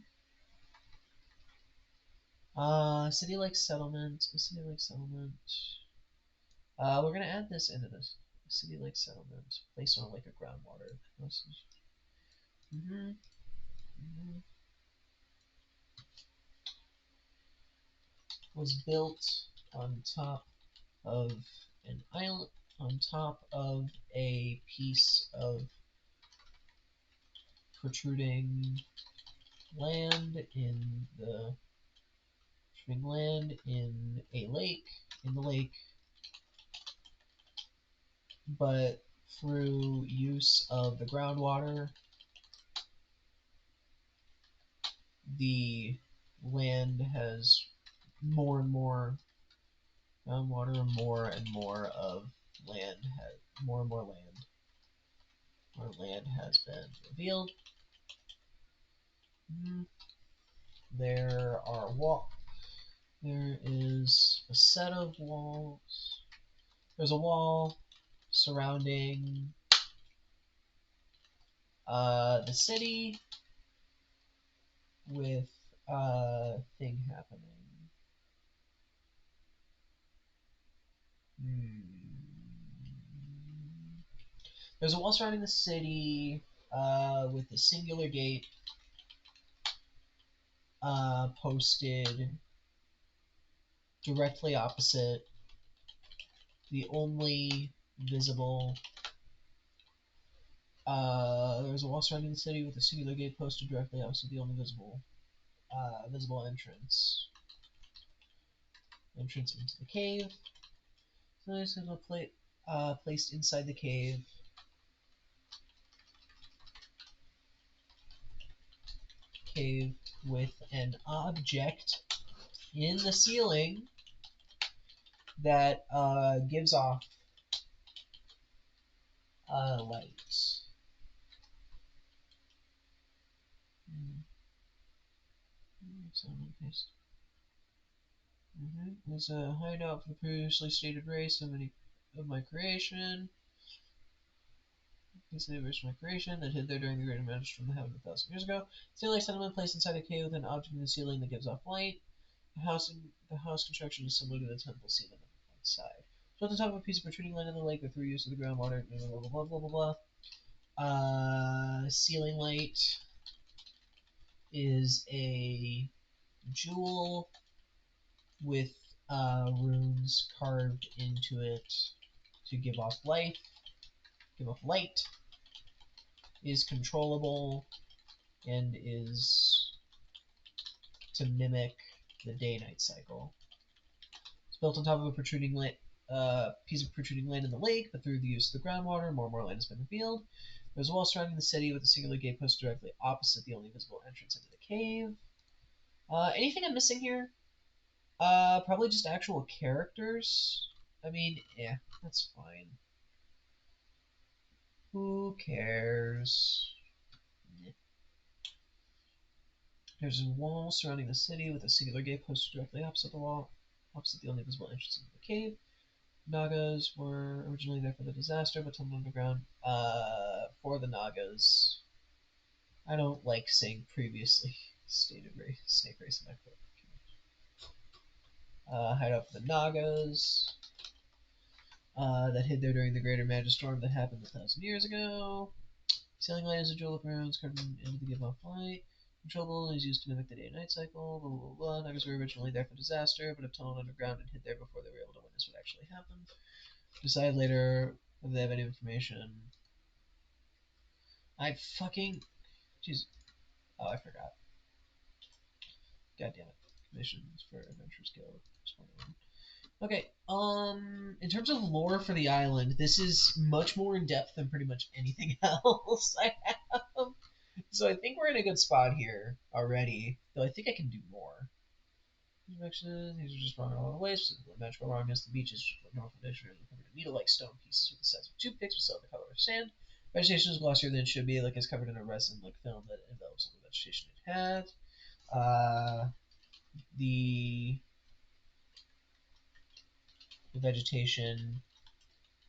City-like settlement. A city-like settlement. We're gonna add this into this. A city-like settlement placed on like a groundwater. Mm-hmm. Mm-hmm. Was built on top of an island, on top of a piece of protruding land in a lake, in the lake, but through use of the groundwater, the land has more and more groundwater, more and more of land, more and more land. More land has been revealed. There are There is a set of walls. There's a wall surrounding the city with a thing happening. There's a wall surrounding the city with a singular gate posted directly opposite the only visible. There's a wall surrounding the city with a singular gate posted directly opposite the only visible entrance into the cave. So there's a plate placed inside the cave. Cave with an object in the ceiling that gives off light. There's a hideout for the previously stated race of my creation. These neighbors from my creation that hid there during the great emergence from the heaven 1,000 years ago. Ceiling settlement placed inside a cave with an object in the ceiling that gives off light. The house construction is similar to the temple seen on the outside. So at the top of a piece of protruding land in the lake that through use of the groundwater, blah blah blah blah blah blah. Ceiling light is a jewel with runes carved into it to give off light. Is controllable and is to mimic the day-night cycle. It's built on top of a piece of protruding land in the lake, but through the use of the groundwater, more and more land has been revealed. There's a wall surrounding the city with a singular gate post directly opposite the only visible entrance into the cave. Anything I'm missing here? Probably just actual characters. I mean, yeah, that's fine. Who cares? There's a wall surrounding the city with a singular gate posted directly opposite the wall, opposite the only visible entrance into the cave. Nagas were originally there for the disaster, but tunneled underground. For the Nagas. I don't like saying previously stated snake race in my book. Hideout for the Nagas. That hid there during the Greater Magistorm that happened 1,000 years ago. Sailing light is a jewel of runes carved into the give off light. Controllable is used to mimic the day and night cycle. Blah blah blah. Nagas were originally there for disaster, but have tunneled underground and hid there before they were able to witness what actually happened. Decide later whether they have any information. I fucking. Jeez. Oh, I forgot. God damn it. Missions for Adventurers Guild. Okay, in terms of lore for the island, this is much more in depth than pretty much anything else I have. So I think we're in a good spot here already, though I think I can do more. These are just wrong along the way, so the magical wrongness, the beaches north of the ocean are covered in needle-like stone pieces with the size of toothpicks, but still the color of sand. Vegetation is glossier than it should be, like it's covered in a resin-like film that envelops all the vegetation it has. The vegetation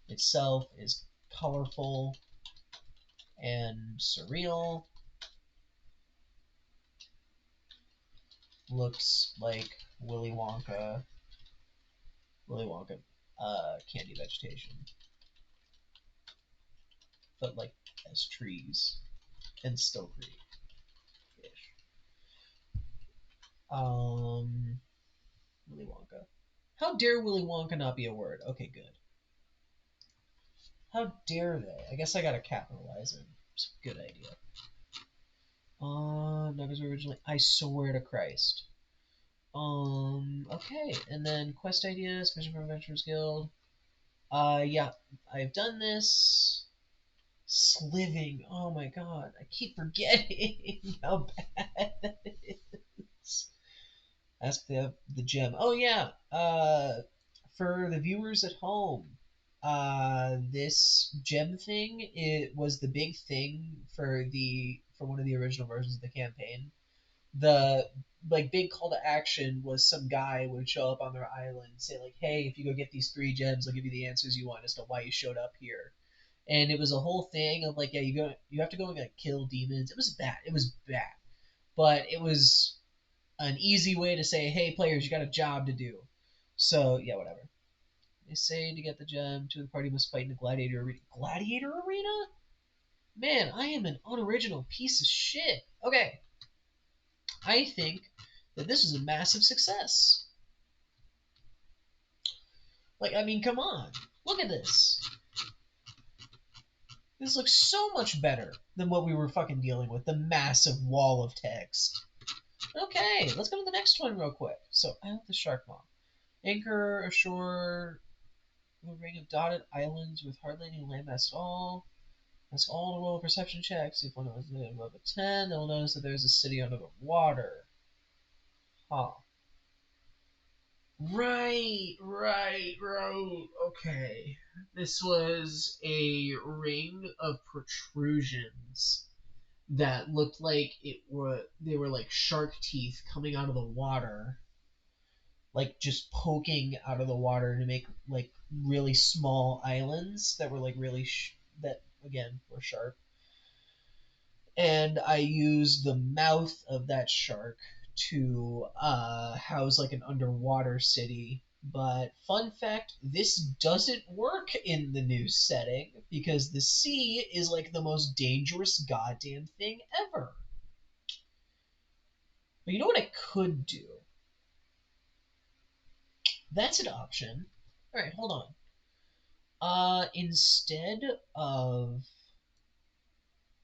itself is colorful and surreal. Looks like Willy Wonka candy vegetation, but like as trees and still green-ish. Willy Wonka. How dare Willy Wonka not be a word? Okay, good. How dare they? I guess I gotta capitalize it. It's a good idea. Nuggets originally. I swear to Christ. Okay, and then quest ideas, mission from Adventurers Guild. Yeah, I've done this. Sliving. Oh my god, I keep forgetting how bad that is. Ask the gem. Oh yeah. For the viewers at home, this gem thing it was the big thing for one of the original versions of the campaign. The like big call to action was some guy would show up on their island and say like, hey, if you go get these 3 gems, I'll give you the answers you want as to why you showed up here. And it was a whole thing of like, yeah, you have to go and like kill demons. It was bad. It was bad, but it was an easy way to say, hey, players, you got a job to do. So yeah, whatever. They say to get the gem, two of the party must fight in a gladiator arena. Gladiator arena? Man, I am an unoriginal piece of shit. Okay, I think that this is a massive success. Like, I mean, come on. Look at this. This looks so much better than what we were fucking dealing with. The massive wall of text. Okay, let's go to the next one real quick. So, I have the shark mom. Anchor ashore a ring of dotted islands with hard landing landmass at all. Ask all to roll perception checks. If one is above a 10, they'll notice that there's a city under the water. Huh. Right. Okay. This was a ring of protrusions that looked like they were like shark teeth coming out of the water, like just poking out of the water to make like really small islands that were like that again were sharp. And I used the mouth of that shark to house like an underwater city. But fun fact, this doesn't work in the new setting because the sea is like the most dangerous goddamn thing ever. But you know what I could do? That's an option. All right, hold on. Instead of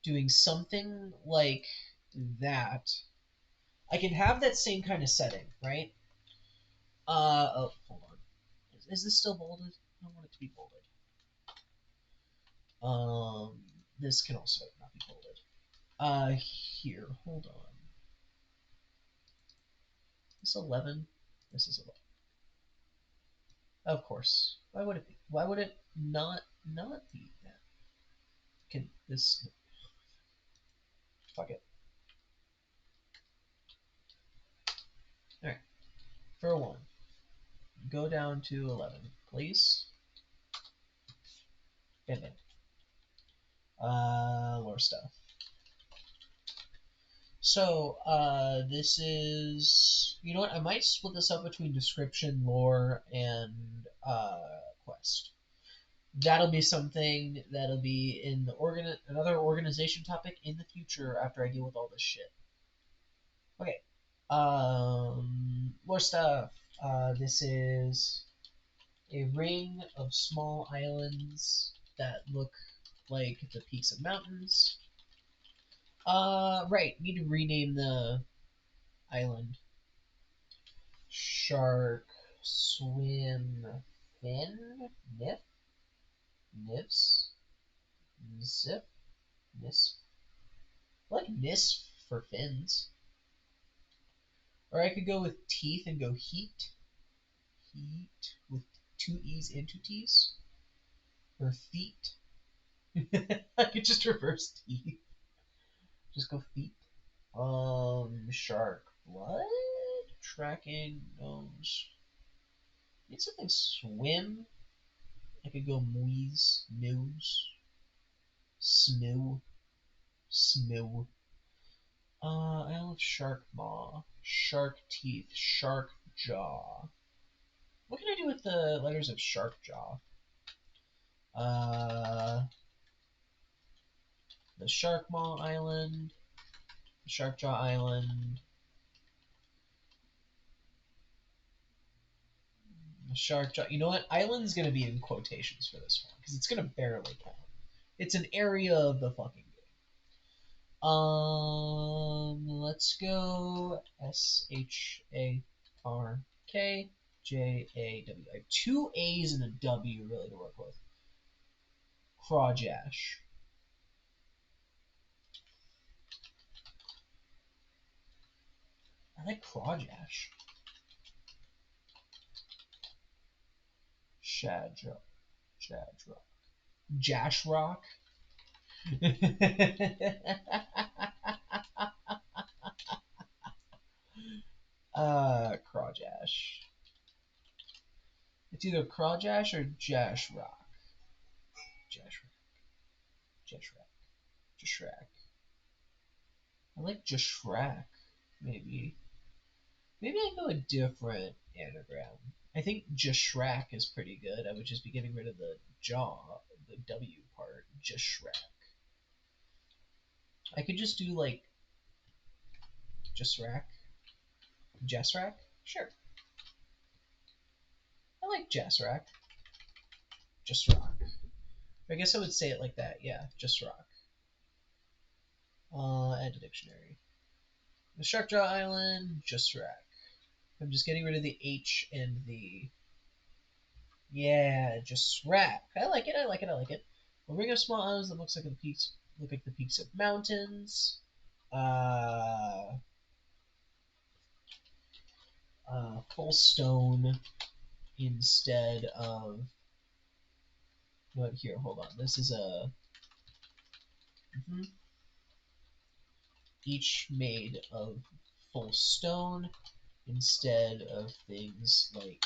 doing something like that, I can have that same kind of setting, right? Oh, hold on. Is this still bolded? I don't want it to be bolded. This can also not be bolded. Here, hold on. This 11. This is 11. Of course. Why would it be? Why would it not be that? Can this? Fuck it. for 1. Go down to 11, please. Bam, bam. Lore stuff. So, this is... You know what? I might split this up between description, lore, and quest. That'll be something that'll be in the another organization topic in the future after I deal with all this shit. Okay. More stuff. This is a ring of small islands that look like the peaks of mountains. Right. Need to rename the island. Shark, swim, fin, nif, nifs, zip, nis. I like nis for fins. Or I could go with teeth and go heat. Heat with 2 E's and 2 T's. Or feet. I could just reverse teeth. Just go feet. Shark. Blood? Tracking, nose. Need something swim. I could go moise, nose. Smoo. Smoo. I love shark maw. Shark teeth. Shark jaw. What can I do with the letters of shark jaw? The Shark Maw Island. The Shark Jaw Island. The Shark Jaw. You know what? Island's gonna be in quotations for this one because it's gonna barely count. It's an area of the fucking game. Let's go SHARKJAW. I have 2 A's and a W really to work with. Crawjash. I like Crawjash. Shadrock. Shadrock. Jashrock. Crawjash. It's either Crawjash or Jashrock. Jashrock. Jashrack. Jashrack. I like Jashrack, maybe. Maybe I go a different anagram. I think Jashrack is pretty good. I would just be getting rid of the jaw, the W part. Jashrack. I could just do like Jasrack. Jasrack? Sure. I like Jasrack. Jasrack. I guess I would say it like that. Yeah, Jasrack. Add to dictionary. The Sharkjaw Island, Jasrack. I'm just getting rid of the H and the... Yeah, Jasrack. I like it, I like it, I like it. A ring of small islands that looks like the peaks, look like the peaks of mountains. Full stone instead of... What, here, hold on. This is a... Each made of full stone instead of things like...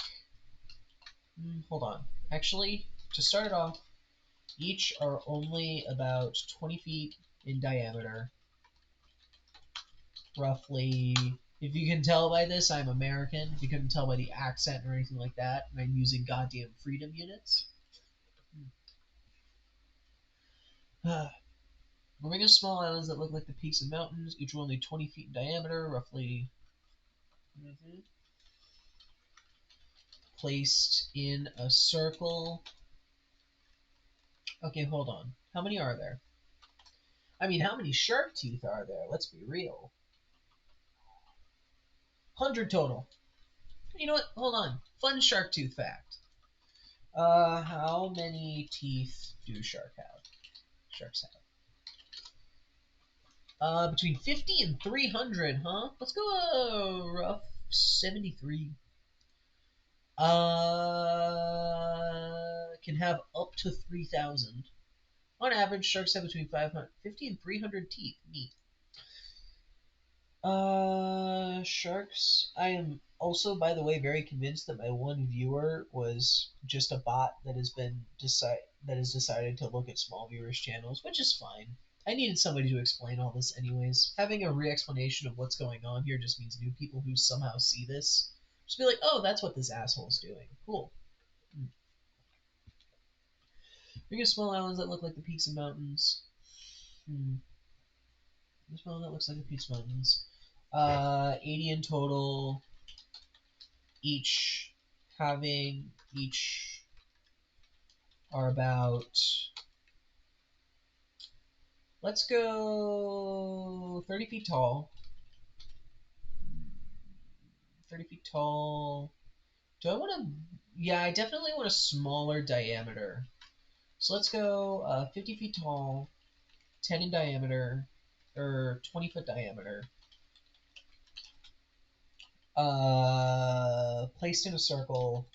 hold on. Actually, to start it off, each are only about 20 feet in diameter. Roughly, if you can tell by this, I'm American. If you couldn't tell by the accent or anything like that, and I'm using goddamn freedom units. Moving of small islands that look like the peaks of mountains, each were only 20 feet in diameter, roughly placed in a circle. Okay, hold on. How many are there? I mean, how many shark teeth are there? Let's be real. 100 total. You know what? Hold on. Fun shark tooth fact. How many teeth do sharks have? Between 50 and 300, huh? Let's go rough 73. Can have up to 3,000. On average, sharks have between 550 and 300 teeth. Neat. Sharks. I am also, by the way, very convinced that my one viewer was just a bot that has decided to look at small viewers channels, which is fine. I needed somebody to explain all this anyways. Having a re-explanation of what's going on here just means new people who somehow see this just be like, oh, that's what this asshole's doing. Cool. Big and small islands that look like the peaks and mountains. This one that looks like the peaks and mountains. 80 in total. Each are about, let's go 30 feet tall. 30 feet tall. Do I want to? Yeah, I definitely want a smaller diameter. So let's go 50 feet tall, 10 in diameter, or 20-foot diameter. Placed in a circle,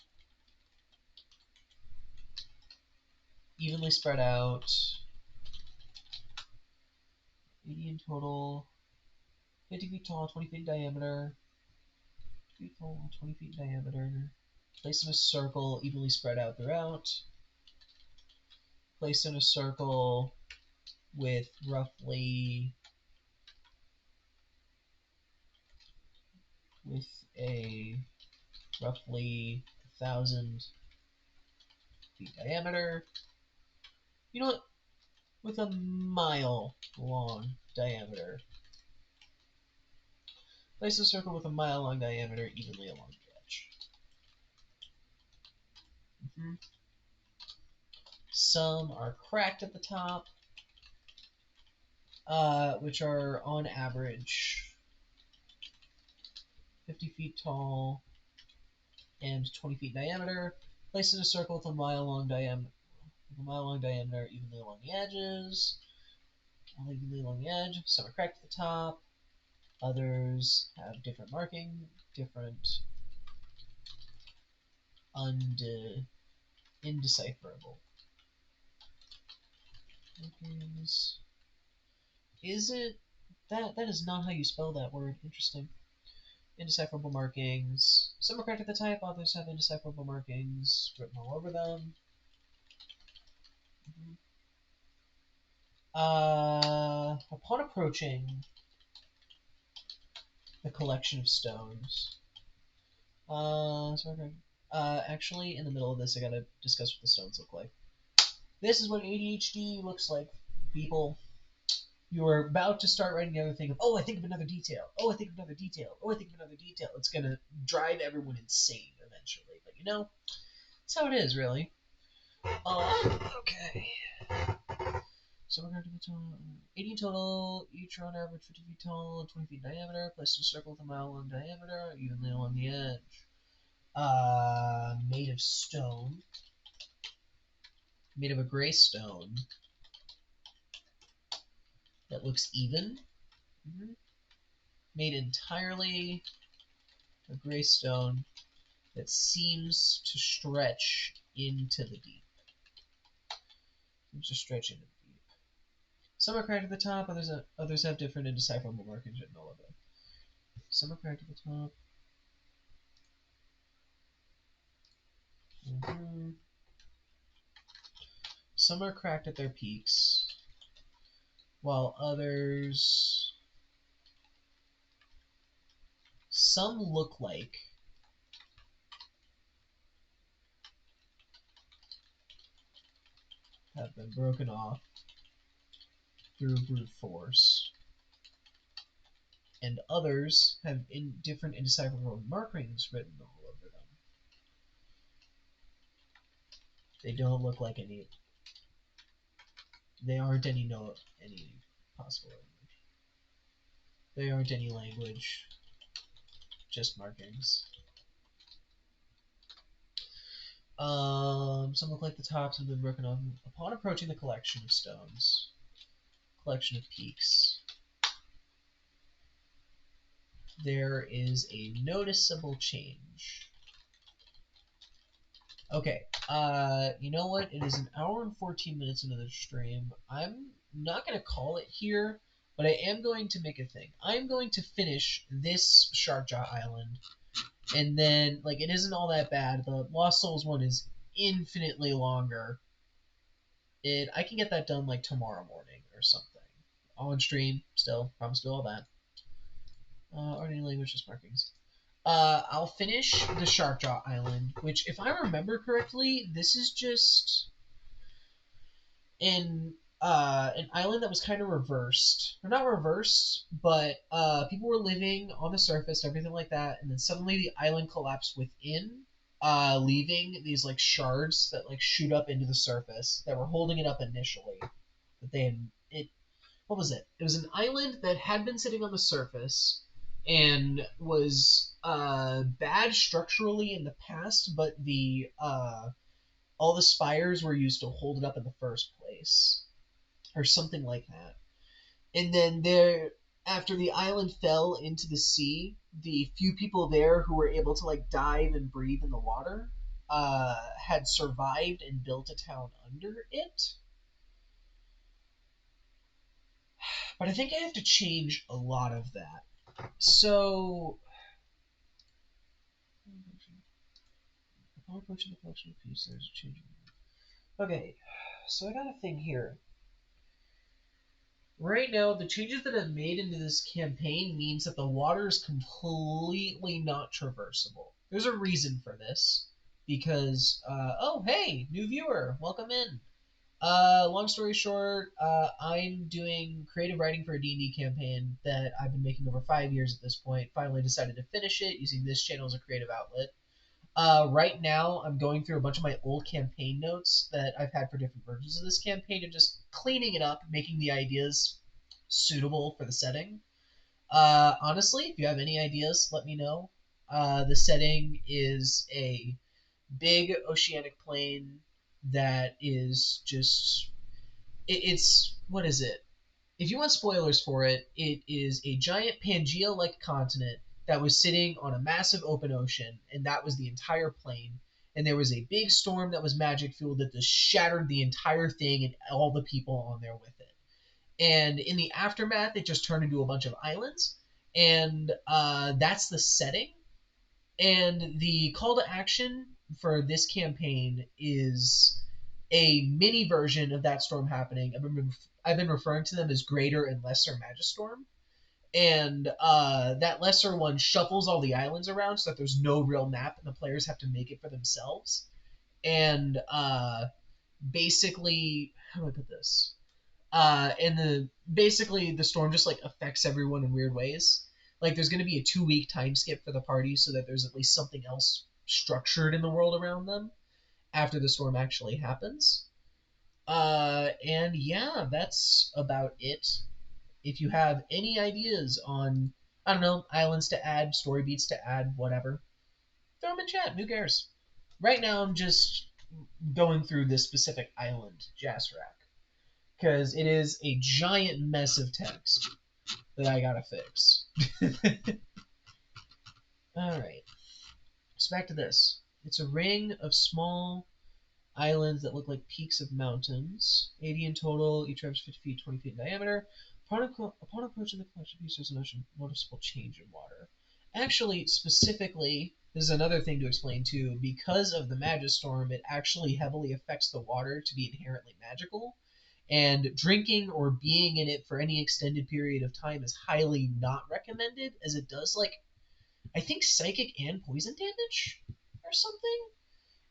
evenly spread out. 80 in total. 50 feet tall, 20 feet in diameter. 50 feet tall, 20 feet in diameter. Placed in a circle, evenly spread out throughout. Placed in a circle with roughly a 1,000 feet diameter. You know what? With a mile long diameter. Place a circle with a mile long diameter evenly along the edge. Some are cracked at the top, which are on average 50 feet tall and 20 feet diameter. Place in a circle with a mile long diameter evenly along the edges. All evenly along the edge. Some are cracked at the top. Others have different marking, different indecipherable markings. Is it that? That is not how you spell that word. Interesting. Indecipherable markings. Some are cracked at the type, others have indecipherable markings written all over them. Upon approaching the collection of stones, actually, in the middle of this, I gotta discuss what the stones look like. This is what ADHD looks like, people. You are about to start writing the other thing of, oh, I think of another detail. Oh, I think of another detail. Oh, I think of another detail. It's gonna drive everyone insane eventually. But that's how it is, really. Okay. So we're going to the total, 80 total, each are on average 50 feet tall, 20 feet in diameter, placed in a circle with a mile long diameter, evenly along the edge. Made of stone. Made of a gray stone that looks even. Made entirely of gray stone that seems to stretch into the deep. Some are cracked at the top, others have different indecipherable markings written all over them. Some are cracked at the top. Some are cracked at their peaks, while others, some look like have been broken off through brute force, and others have different indecipherable markings written all over them. They don't look like any. They aren't any possible language. They aren't any language. Just markings. Some look like the tops have been broken off upon approaching the collection of stones. Collection of peaks. There is a noticeable change. Okay, you know what? It is an hour and 14 minutes into the stream. I'm not going to call it here, but I am going to make a thing. I'm going to finish this Sharkjaw Island, and then, like, it isn't all that bad. The Lost Souls one is infinitely longer. I can get that done, like, tomorrow morning or something. On stream, still. Promise to do all that. Or any languages markings. I'll finish the Sharkjaw Island, which, if I remember correctly, this is just an island that was kind of reversed, or not reversed, but people were living on the surface, everything like that, and then suddenly the island collapsed within, leaving these like shards that like shoot up into the surface that were holding it up initially. That they had it. What was it? It was an island that had been sitting on the surface and was bad structurally in the past, but the all the spires were used to hold it up in the first place, or something like that. And then there, after the island fell into the sea, the few people there who were able to like dive and breathe in the water had survived and built a town under it. But I think I have to change a lot of that. So, upon approaching the collection of pieces, there's a change. Okay, so I got a thing here. Right now, the changes that I've made into this campaign means that the water is completely not traversable. There's a reason for this, because oh hey, new viewer, welcome in. Long story short, I'm doing creative writing for a D&D campaign that I've been making over 5 years at this point. Finally decided to finish it using this channel as a creative outlet. Right now, I'm going through a bunch of my old campaign notes that I've had for different versions of this campaign and just cleaning it up, making the ideas suitable for the setting. Honestly, if you have any ideas, let me know. The setting is a big oceanic plain that is just. It's. What is it? If you want spoilers for it, it is a giant Pangea like continent that was sitting on a massive open ocean, and that was the entire plain. And there was a big storm that was magic fueled that just shattered the entire thing and all the people on there with it. And in the aftermath, it just turned into a bunch of islands, and that's the setting. And the call to action for this campaign is a mini version of that storm happening. I've been referring to them as Greater and Lesser Magistorm, and that lesser one shuffles all the islands around so that there's no real map, and the players have to make it for themselves. And basically, how do I put this? And the basically the storm just like affects everyone in weird ways. Like there's going to be a 2 week time skip for the party so that there's at least something else structured in the world around them after the storm actually happens. And yeah, that's about it. If you have any ideas on, I don't know, islands to add, story beats to add, whatever, throw them in chat. Who cares? Right now, I'm just going through this specific island, Jasrak, because it is a giant mess of text that I gotta fix. Alright, so back to this. It's a ring of small islands that look like peaks of mountains, 80 in total, each represents 50 feet, 20 feet in diameter. Upon approaching the collection piece, there's a noticeable change in water. Actually, specifically, this is another thing to explain too. Because of the Magistorm, it actually heavily affects the water to be inherently magical, and drinking or being in it for any extended period of time is highly not recommended, as it does, like, I think psychic and poison damage or something.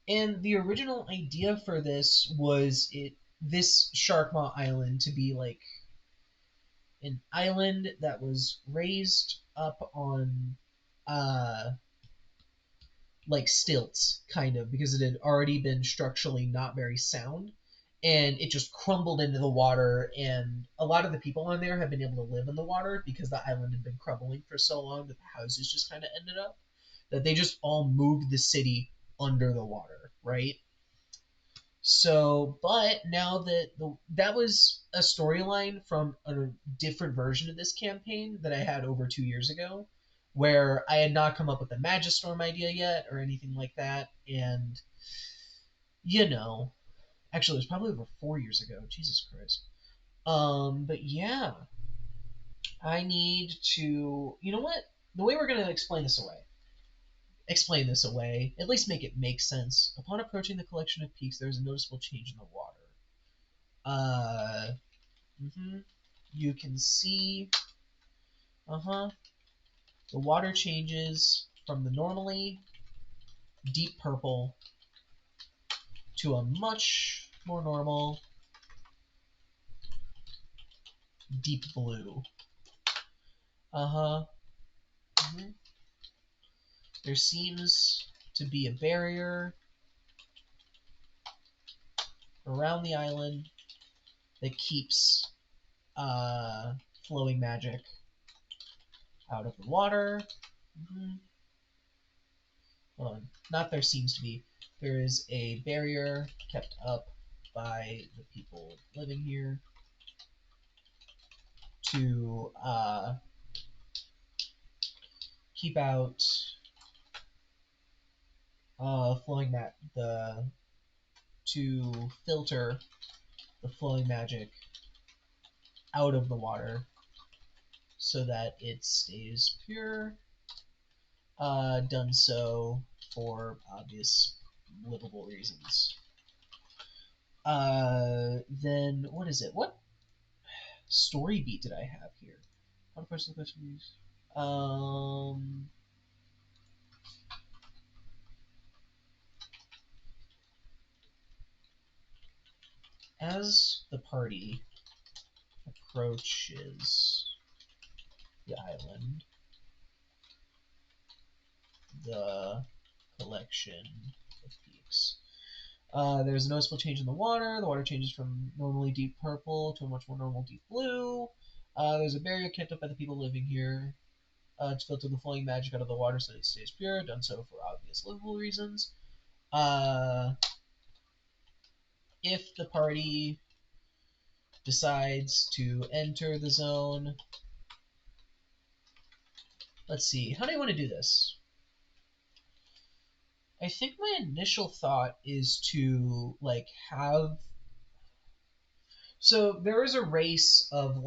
And the original idea for this was this Sharkmaw Island to be like an island that was raised up on uh like stilts, kind of, because it had already been structurally not very sound, and it just crumbled into the water, and a lot of the people on there have been able to live in the water because the island had been crumbling for so long that the houses just kind of ended up that they just all moved the city under the water, right? So, but now that that was a storyline from a different version of this campaign that I had over 2 years ago, where I had not come up with the Magistorm idea yet or anything like that, and you know, actually, it was probably over 4 years ago. Jesus Christ. But yeah. I need to. You know what? The way we're going to explain this away, at least make it make sense. Upon approaching the collection of peaks, there is a noticeable change in the water. Uh, You can see, the water changes from the normally deep purple to a much more normal deep blue. Mm-hmm. There seems to be a barrier around the island that keeps flowing magic out of the water. Hold on. Not there seems to be. There is a barrier kept up by the people living here to keep out flowing to filter the flowing magic out of the water so that it stays pure. Done so for obvious livable reasons. Then what is it? What story beat did I have here? How to personal questions? As the party approaches the island, the collection of peaks. There's a noticeable change in the water. The water changes from normally deep purple to a much more normal deep blue. There's a barrier kept up by the people living here to filter the flowing magic out of the water so that it stays pure. Done so for obvious livable reasons. If the party decides to enter the zone, let's see. How do you want to do this? I think my initial thought is to have. So there is a race of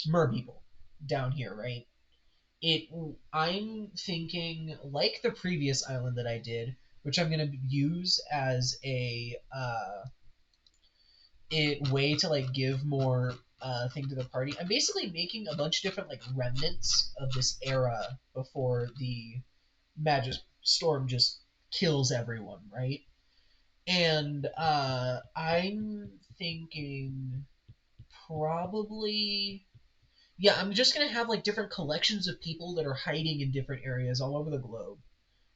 mer people down here, right? I'm thinking like the previous island that I did, which I'm gonna use as a way to give more thing to the party. I'm basically making a bunch of different remnants of this era before the magic storm just kills everyone, right? And I'm thinking probably, yeah, I'm just gonna have different collections of people that are hiding in different areas all over the globe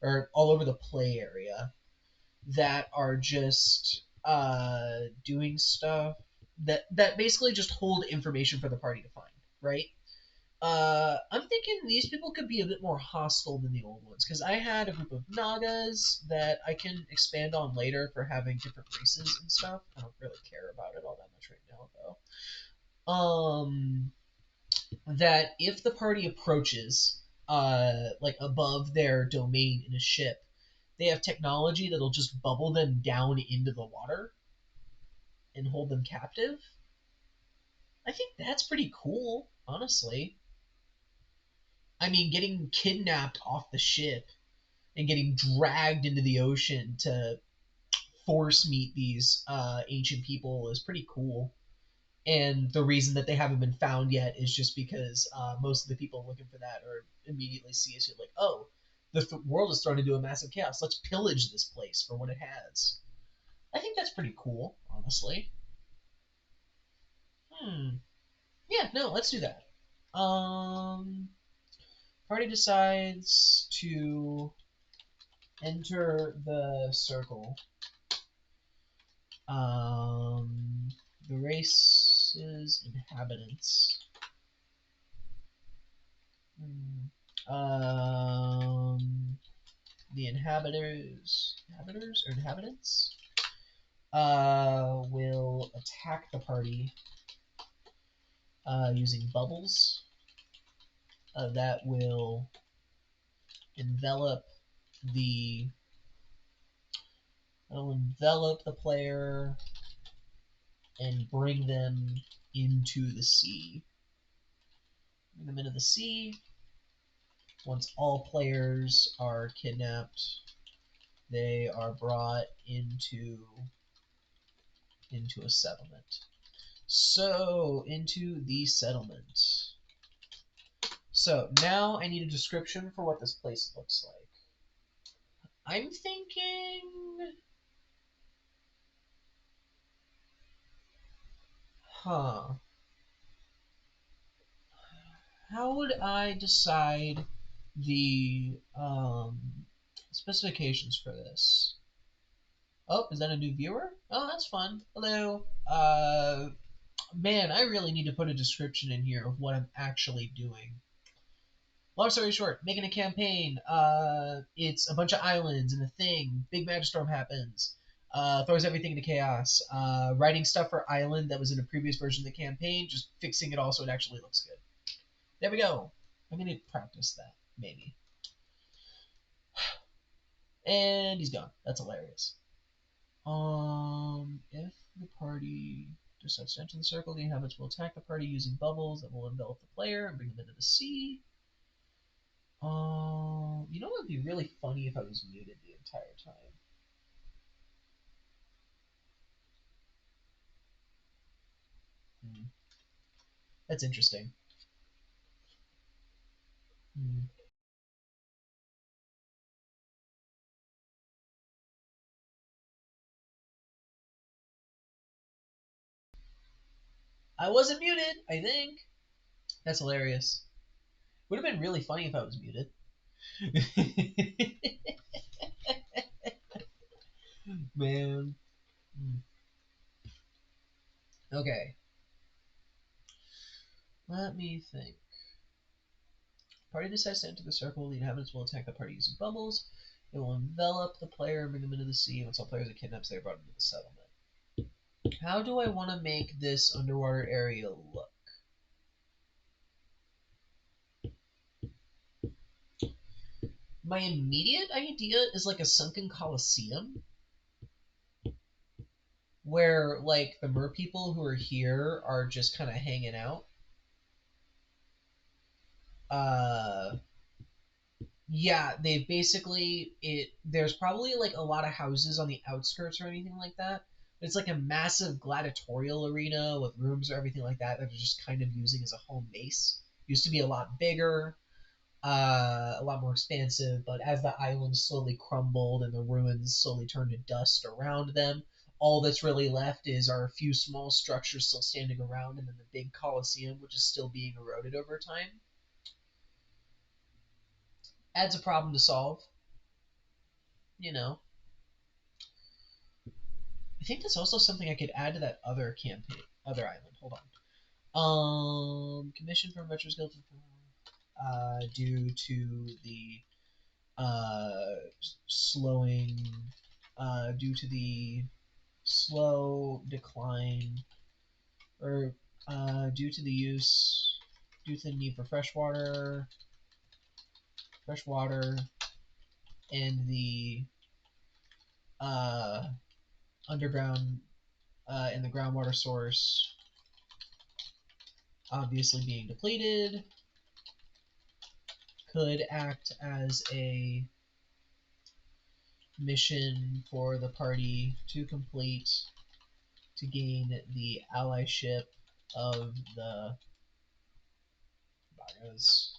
or all over the play area that are just doing stuff that basically just hold information for the party to find, right? I'm thinking these people could be a bit more hostile than the old ones because I had a group of Nagas that I can expand on later for having different races and stuff. I don't really care about it all that much right now, though. That if the party approaches, above their domain in a ship, they have technology that'll just bubble them down into the water and hold them captive. I think that's pretty cool, honestly. I mean, getting kidnapped off the ship and getting dragged into the ocean to force meet these ancient people is pretty cool. And the reason that they haven't been found yet is just because most of the people looking for that are immediately see us like, oh, the world is thrown into a massive chaos. Let's pillage this place for what it has. I think that's pretty cool, honestly. Yeah, no, let's do that. Party decides to enter the circle. The race's inhabitants. The inhabitants will attack the party using bubbles that will envelop the player and bring them into the sea. Bring them into the sea. Once all players are kidnapped, they are brought into a settlement. So, into the settlement. So, now I need a description for what this place looks like. I'm thinking... Huh. How would I decide the specifications for this? Oh, is that a new viewer? Oh, that's fun. Hello. Man, I really need to put a description in here of what I'm actually doing. Long story short, making a campaign. It's a bunch of islands and a thing. Big magic storm happens. Throws everything into chaos. Writing stuff for island that was in a previous version of the campaign, just fixing it all so it actually looks good. There we go. I'm gonna practice that, maybe. And he's gone. That's hilarious. If the party decides to enter the circle, the inhabitants will attack the party using bubbles that will envelop the player and bring them into the sea. You know what would be really funny if I was muted the entire time? That's interesting. I wasn't muted, I think. That's hilarious. Would have been really funny if I was muted. Man. Okay. Let me think. Party decides to enter the circle. The inhabitants will attack the party using bubbles. It will envelop the player and bring them into the sea. Once all players are kidnapped, they are brought into the settlement. How do I want to make this underwater area look? My immediate idea is like a sunken coliseum where like the mer people who are here are just kind of hanging out. Uh yeah, they basically there's probably like a lot of houses on the outskirts or anything like that. It's like a massive gladiatorial arena with rooms or everything like that that they're just kind of using as a home base. Used to be a lot bigger, a lot more expansive, but as the island slowly crumbled and the ruins slowly turned to dust around them, all that's really left are a few small structures still standing around, and then the big Colosseum, which is still being eroded over time. Adds a problem to solve, you know. I think that's also something I could add to that other campaign, other island. Hold on. Commission from Retros Guild due to the slowing, due to the slow decline, or due to the need for fresh water, and the uh, underground and the groundwater source obviously being depleted, could act as a mission for the party to complete to gain the allyship of the Bagas.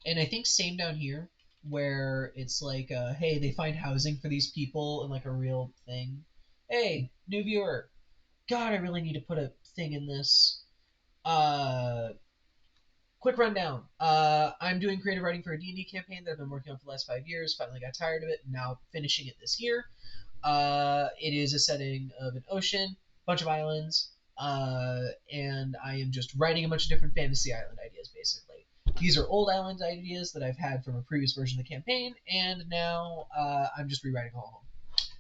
And I think same down here, where it's like, hey, they find housing for these people and like a real thing. Hey, new viewer. God, I really need to put a thing in this. Quick rundown. I'm doing creative writing for a D&D campaign that I've been working on for the last 5 years. Finally got tired of it. Now finishing it this year. It is a setting of an ocean, bunch of islands, and I am just writing a bunch of different fantasy island ideas, basically. These are old island ideas that I've had from a previous version of the campaign, and now I'm just rewriting all of them.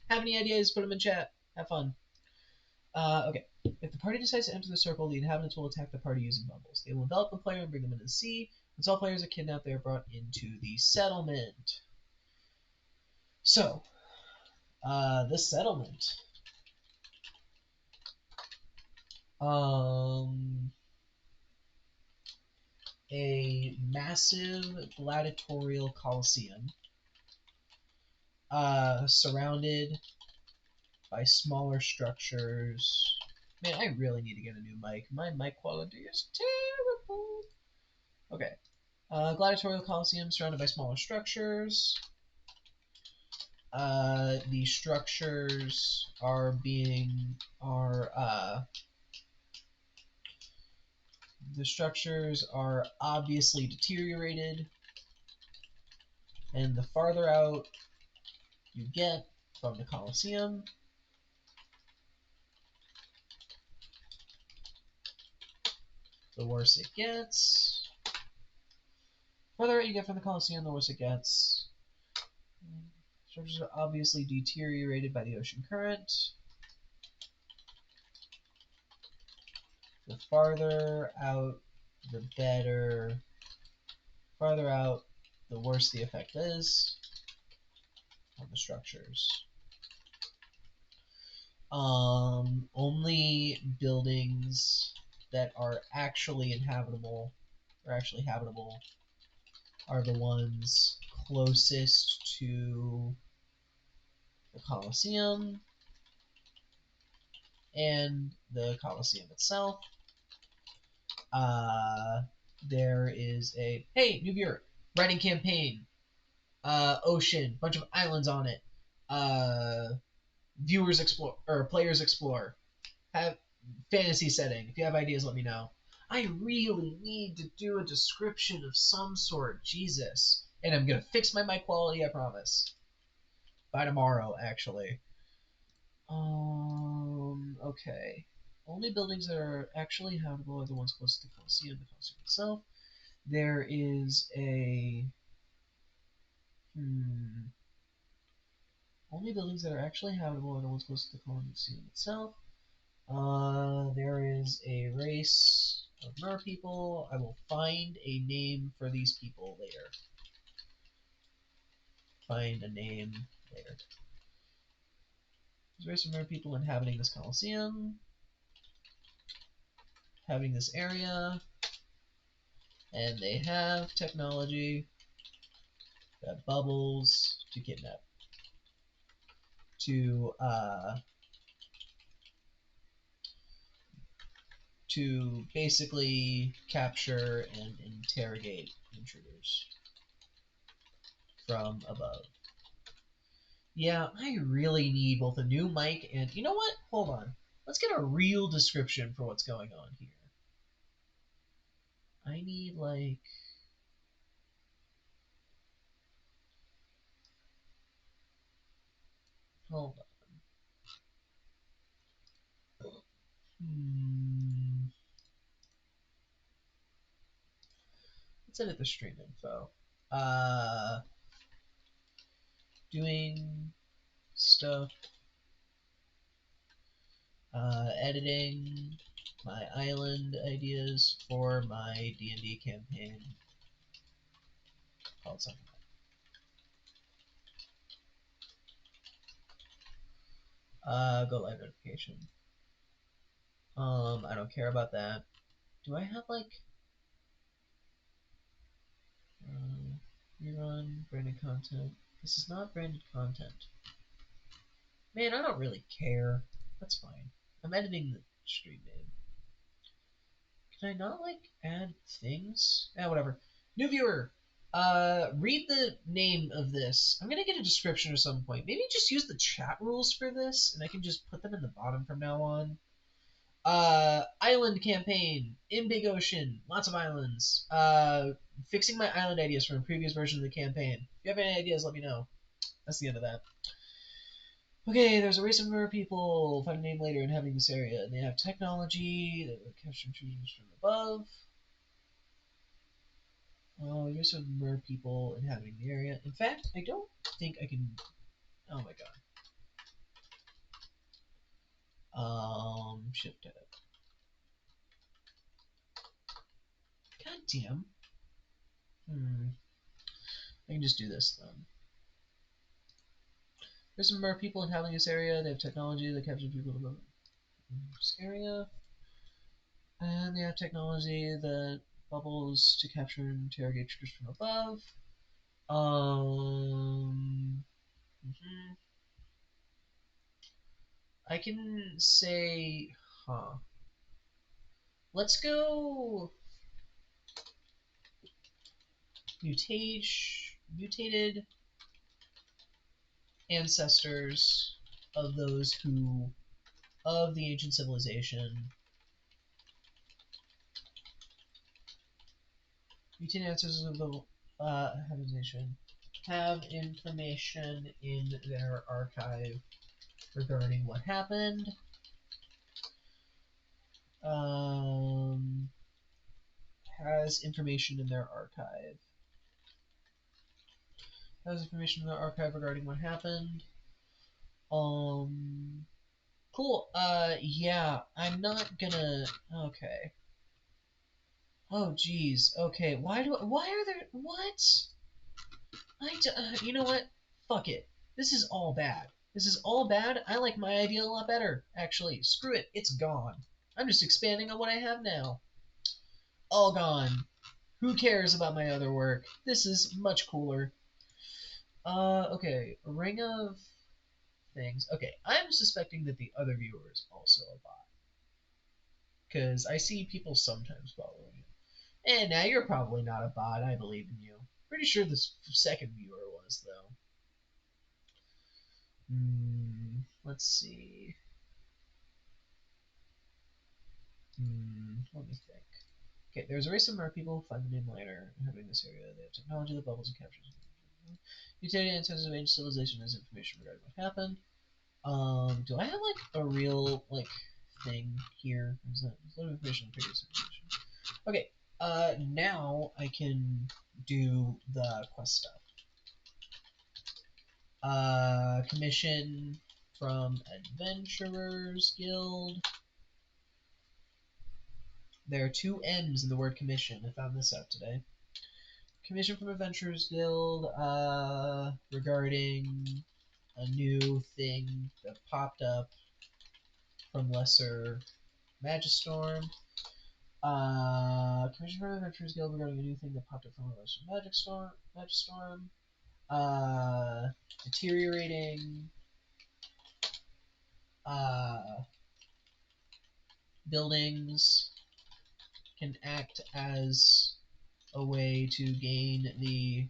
Have any ideas? Put them in chat. Have fun. Okay. If the party decides to enter the circle, the inhabitants will attack the party using bubbles. They will envelop the player and bring them into the sea. Once all players are kidnapped, they are brought into the settlement. So, the settlement. A massive gladiatorial coliseum, surrounded by smaller structures. Man, I really need to get a new mic. My mic quality is terrible. Okay. Gladiatorial Coliseum surrounded by smaller structures. The structures are the structures are obviously deteriorated, and the farther out you get from the Coliseum, the worse it gets. The farther out you get from the Coliseum, the worse it gets. Structures are obviously deteriorated by the ocean current. The farther out, the better. Farther out, the worse the effect is on the structures. Only buildings that are actually habitable are the ones closest to the Colosseum and the Colosseum itself. There is a new viewer, writing campaign, ocean, bunch of islands on it. Viewers explore or players explore. Have fantasy setting. If you have ideas, let me know. I really need to do a description of some sort. Jesus. And I'm gonna fix my mic quality, I promise. By tomorrow, actually. Okay. Only buildings that are actually habitable are the ones close to the Colosseum itself. There is a only buildings that are actually habitable are the ones close to the Colosseum itself. There is a race of mer people. I will find a name for these people later. Find a name later. There's a race of mer people inhabiting this Colosseum, having this area, and they have technology that bubbles to kidnap, to basically capture and interrogate intruders from above. Yeah, I really need both a new mic and... You know what? Hold on. Let's get a real description for what's going on here. I need, like... Hold on. Let's edit the stream info. Doing stuff. Editing my island ideas for my D&D campaign. Called something. Go live notification. I don't care about that. Do I have like rerun branded content? This is not branded content. Man, I don't really care. That's fine. I'm editing the stream name. Can I not like add things? Whatever. New viewer. Read the name of this. I'm gonna get a description at some point. Maybe just use the chat rules for this, and I can just put them in the bottom from now on. Island campaign in Big Ocean, lots of islands. Fixing my island ideas from a previous version of the campaign. If you have any ideas, let me know. That's the end of that. Okay, there's a race of mer people. Find a name later inhabiting this area, and they have technology that will capture intruders from above. Oh, race of mer people inhabiting the area. In fact, I don't think I can. Oh my god. Shift tab. God damn. I can just do this then. There's some more people inhabiting this area. They have technology that captures people above this area. And they have technology that bubbles to capture and interrogate triggers from above. Mhm. I can say, huh. Let's go mutated ancestors of those who of the ancient civilization. Mutated ancestors of the civilization have information in their archive regarding what happened. Um, has information in their archive. Has information in their archive regarding what happened. Um, cool. Yeah, I'm not gonna. Okay. Oh, geez. Okay. Why are there? What? You know what? Fuck it. This is all bad. This is all bad. I like my idea a lot better. Actually, screw it. It's gone. I'm just expanding on what I have now. All gone. Who cares about my other work? This is much cooler. Okay. Ring of things. Okay, I'm suspecting that the other viewer is also a bot. Because I see people sometimes following you. And now you're probably not a bot. I believe in you. Pretty sure this second viewer was, though. Let's see. Let me think. Okay, there's a race of mer people, find the name later, inhabiting this area. They have technology that bubbles and captures. Utility and senses of ancient civilization has information regarding what happened. Do I have like a real like thing here? Is that information on previous information? Okay, now I can do the quest stuff. Commission from Adventurers Guild. There are two M's in the word commission. I found this out today. Commission from Adventurers Guild, regarding a new thing that popped up from Lesser Magistorm. Commission from Adventurers Guild regarding a new thing that popped up from Lesser Magistorm. Deteriorating buildings can act as a way to gain the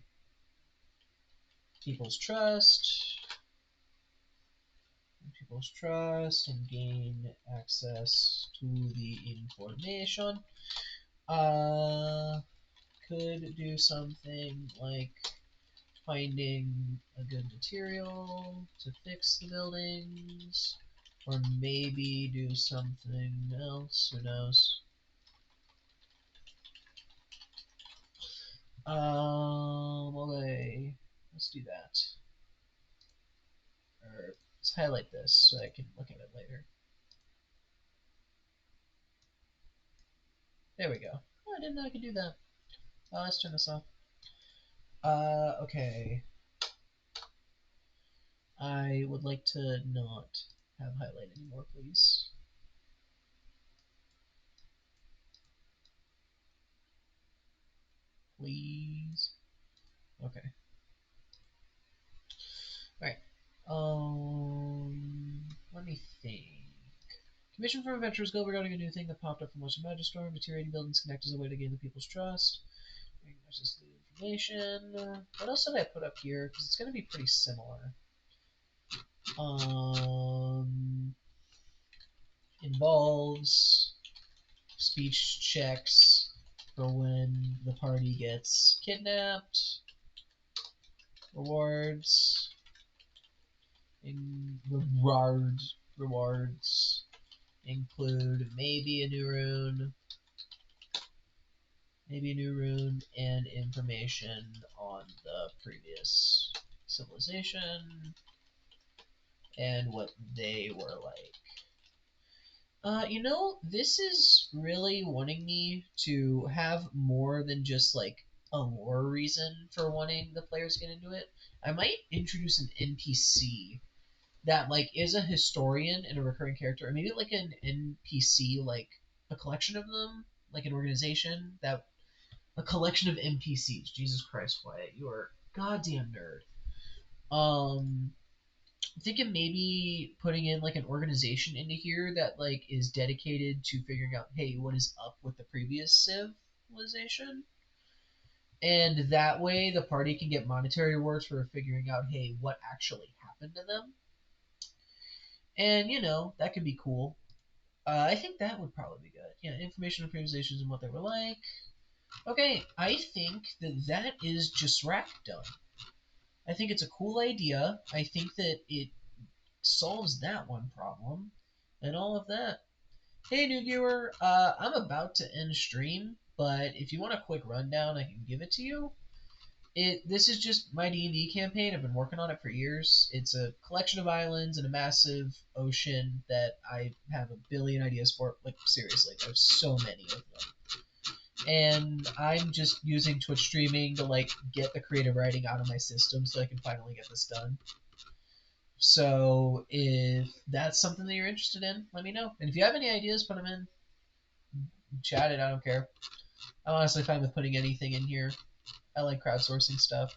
people's trust. And gain access to the information. Could do something like finding a good material to fix the buildings, or maybe do something else. Who knows? Okay, let's do that. Or let's highlight this so I can look at it later. There we go. Oh, I didn't know I could do that. Let's turn this off. Okay. I would like to not have highlight anymore, please. Please. Okay. Alright. Let me think. Commission from Adventurers Guild regarding a new thing that popped up from Western Magistorm. Deteriorating buildings connect as a way to gain the people's trust. Access to the information. What else did I put up here? Because it's going to be pretty similar. Involves speech checks for when the party gets kidnapped. Rewards. Rewards include maybe a new rune, and information on the previous civilization and what they were like. This is really wanting me to have more than just like a lore reason for wanting the players to get into it. I might introduce an NPC that like is a historian and a recurring character, or maybe like an NPC like a collection of them, like an organization that a collection of NPCs. Jesus Christ, Wyatt, you are a goddamn nerd. I'm thinking maybe putting in like an organization into here that like is dedicated to figuring out, hey, what is up with the previous civilization, and that way the party can get monetary rewards for figuring out, hey, what actually happened to them, and that could be cool. I think that would probably be good. Yeah, information on previous civilizations and what they were like. Okay, I think that is just rack done. I think it's a cool idea. I think that it solves that one problem and all of that. Hey, new viewer, I'm about to end stream, but if you want a quick rundown, I can give it to you. This is just my D&D campaign. I've been working on it for years. It's a collection of islands and a massive ocean that I have a billion ideas for. Like, seriously, there's so many of them. And I'm just using Twitch streaming to like get the creative writing out of my system so I can finally get this done. So if that's something that you're interested in, let me know. And if you have any ideas, put them in. Chat it. I don't care. I'm honestly fine with putting anything in here. I like crowdsourcing stuff.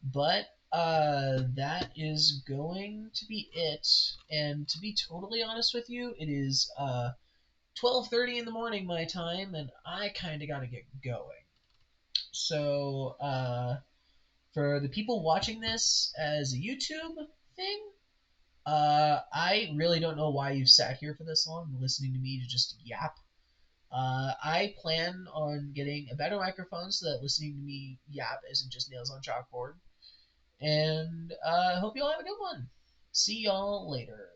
But that is going to be it. And to be totally honest with you, it is 12:30 in the morning my time, and I kind of got to get going. So for the people watching this as a YouTube thing, I really don't know why you've sat here for this long listening to me to just yap. I plan on getting a better microphone so that listening to me yap isn't just nails on chalkboard. And I hope you all have a good one. See y'all later.